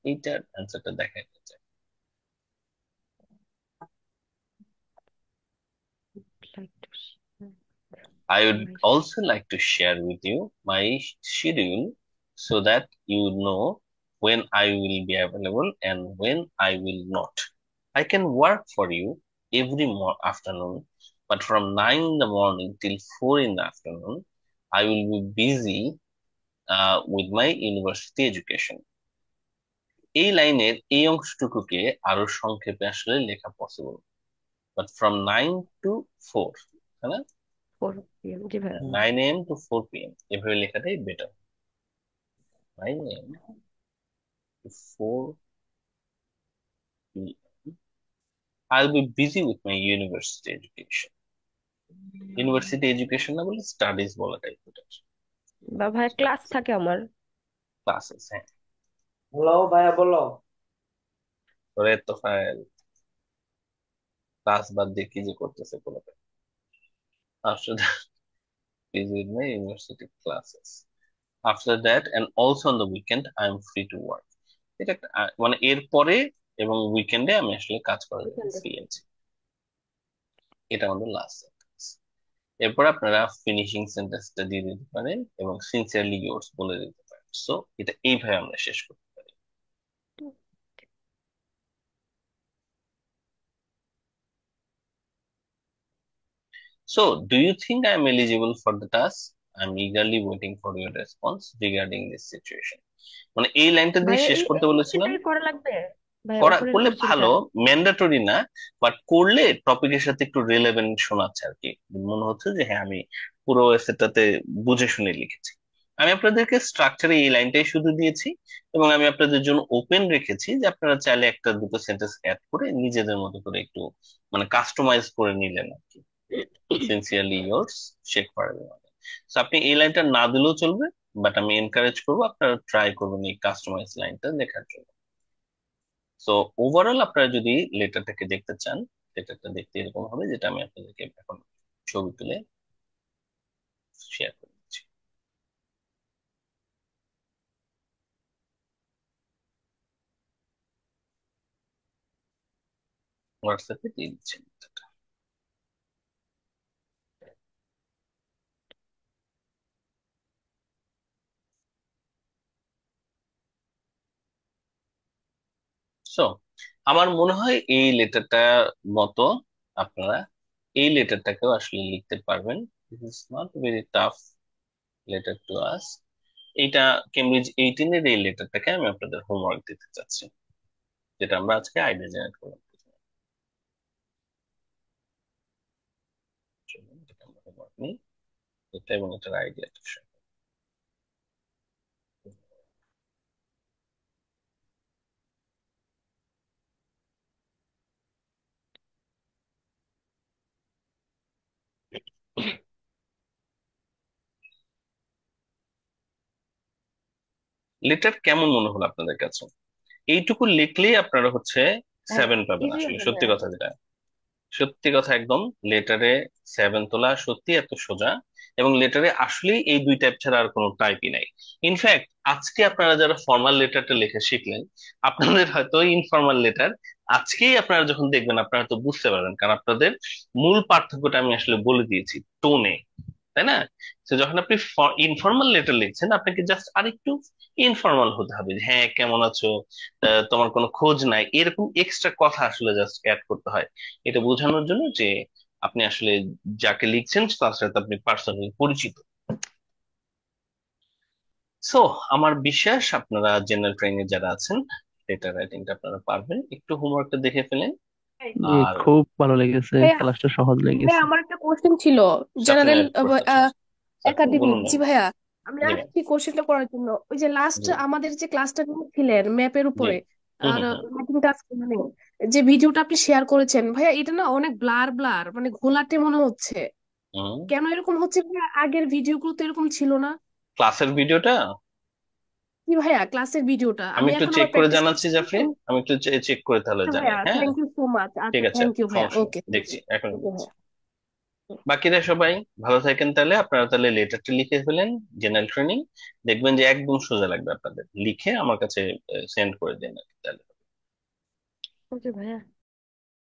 এইটার অ্যান্সারটা দেখা যাচ্ছে। Like to share I would my also like to share with you my schedule so that you know when I will be available and when I will not. I can work for you every afternoon, but from 9 in the morning till 4 in the afternoon, I will be busy with my university education. এই লাইনের এই অংশটুকুকে আরো সংক্ষেপে আসলে লেখা possible, but from 9 to 4, তাই না? 4 p.m. জি ভাইয়া। 9 a.m. to 4 p.m. এভাবে লেখাটাই better. 9 a.m. to 4 p.m. I'll be busy with my university education. University education না বলে স্টাডিজ বলাটাই বেটার। বা ভাইয়া ক্লাস থাকে আমার। ক্লাসেস, হ্যাঁ। হ্যালো ভাইয়া বলো। তোরে তো ফাইল ক্লাস বাদ দিয়ে কি যে করতেছে বলতে। After that, busy with my university classes. After that and also on the weekend I am free to work. এটা একটা মানে এর পরে এবং উইকেন্ডে আমি আসলে কাজ করার জন্য ফ্রি আছি। এটা আমাদের লাস্ট সেন্টেন্স। এরপর আপনারা ফিনিশিং সেন্টেন্সটা দিয়ে দিতে পারেন এবং সিনসিয়ারলি ইয়োর্স বলে দিতে পারেন। সো এটা এইভাবে আমরা শেষ করতে পারি। So, do you think I am eligible for the task? I'm eagerly waiting for your response regarding this situation. মানে এই লাইনটা দিয়ে ভাইয়া শেষ এই করতে এই বলেছিলাম। কোশ্চেনটাই করা লাগবে ভাইয়া, করা উপরের করলে কোশ্চেনটা? ভালো, ম্যান্ডেটরি না, বাট করলে টপিকের সাথে একটু রিলেভেন্ট শোনাচ্ছে আর কি। মনে হচ্ছে যে হ্যাঁ আমি পুরো এসেটাতে বুঝে শুনে লিখেছি। আমি আপনাদেরকে স্ট্রাকচারে এই লাইনটাই শুধু দিয়েছি এবং আমি আপনাদের জন্য ওপেন রেখেছি যে আপনারা চাইলে একটা দুটো সেন্টেন্স অ্যাড করে নিজেদের মতো করে একটু মানে কাস্টমাইজ করে নিলেন আর কি। Sincerely yours, Sheikh Farhan. তো আপনি এই লাইনটা না দিলেও চলবে, বাট আমি এনকারেজ করবো আপনারা ট্রাই করবেন এই কাস্টমাইজ লাইনটা লেখার জন্য। সো ওভারঅল আপনারা যদি লেটারটাকে দেখতে চান, লেটারটা দেখতে এরকম হবে, যেটা আমি আপনাদেরকে এখন ছবি তুলে শেয়ার করে দিচ্ছি। হোয়াটসঅ্যাপে দিয়ে দিচ্ছি লেটারটা। সো আমার মনে হয় এই লেটারটা মতো আপনারা এই লেটারটাকেও আসলে লিখতে পারবেন। This is not very tough letter to us. এইটা কেমব্রিজ 18 এর এই লেটারটাকে আমি আপনাদের হোমওয়ার্ক দিতে চাচ্ছি, যেটা আমরা আজকে আইডিয়া জেনারেট করলাম। চলুন এটাকে আমরা হোমওয়ার্ক নিই, এটা এবং এটার আইডিয়াটা। লেটার কেমন মনে হলো আপনাদের কাছে? এইটুকু লিখলেই আপনারা হচ্ছে 7 পাবেন। ইজি আসলে আছে সত্যি ভাইয়া। কথা যেটা, সত্যি কথা একদম, লেটারে 7 তোলা সত্যি এত সোজা। এবং লেটারে আসলেই এই দুই টাইপ ছাড়া আর কোনো টাইপই নাই। ইনফ্যাক্ট আজকে আপনারা যারা ফর্মাল লেটারটা লেখা শিখলেন, আপনাদের হয়তো ইনফর্মাল লেটার আজকেই আপনারা যখন দেখবেন আপনারা তো বুঝতে পারবেন, কারণ আপনাদের মূল পার্থক্যটা আমি আসলে বলে দিয়েছি টোনে, তাই না? তো যখন আপনি ইনফর্মাল লেটার লিখছেন আপনাকে জাস্ট আরেকটু ইনফর্মাল হতে হবে, যে হ্যাঁ কেমন আছো, তোমার কোনো খোঁজ নাই, এরকম এক্সট্রা কথা আসলে জাস্ট অ্যাড করতে হয়। এটা বোঝানোর জন্য যে আপনি আসলে যাকে লিখছেন তার সাথে আপনি পার্সোনালি পরিচিত। সো আমার বিশ্বাস আপনারা জেনারেল ট্রেনিং এ যারা আছেন লেটার রাইটিংটা আপনারা পারবেন। একটু হোমওয়ার্কটা দেখে ফেলেন। জি, আর খুব ভালো লেগেছে, ভাইয়া ক্লাসটা সহজ লেগেছে। আমার একটা কোশ্চেন ছিল সাফিন জেনারেল প্রশ্ন ছিল। সাফিন একাডেমিক। বলুন না। জি ভাইয়া, আমি জি ভাই। আসছি কোশ্চেনটা করার জন্য। ওই যে লাস্ট জি আমাদের যে ক্লাসটা নিয়েছিলেন ম্যাপের জি। উপরে হুম আর হুম হুম। রাইটিং টাস্ক, মানে যে ভিডিওটা আপনি শেয়ার করেছেন ভাইয়া, এটা না অনেক ব্লার ব্লার, মানে ঘোলাটে মনে হচ্ছে। হুম। কেন এরকম হচ্ছে ভাইয়া? আগের ভিডিওগুলো তো এরকম ছিল না। ক্লাসের ভিডিওটা কি ভাইয়া, ক্লাসের ভিডিওটা আমি আমি একটু এখন চেক আবার করে প্র্যাকটিস জানাচ্ছি করছি তো। জাফরিন, আমি একটু চেক করে তাহলে আচ্ছা জানাই, ভাইয়া, হ্যাঁ? Thank you so much. ঠিক আচ্ছা, আছে, থ্যাংক ইউ ভাইয়া। সমস্যা নেই, ওকে, থ্যাংক দেখছি ইউ। এখন ওকে দিচ্ছি। ভাইয়া। বাকিরা সবাই ভালো থাকেন, তাহলে আপনারা তাহলে লেটারটা লিখে ফেলেন জেনারেল ট্রেনিং, দেখবেন যে একদম সোজা লাগবে আপনাদের। লিখে আমার কাছে সেন্ড করে দিন আর কি, তাহলে। ওকে ভাইয়া।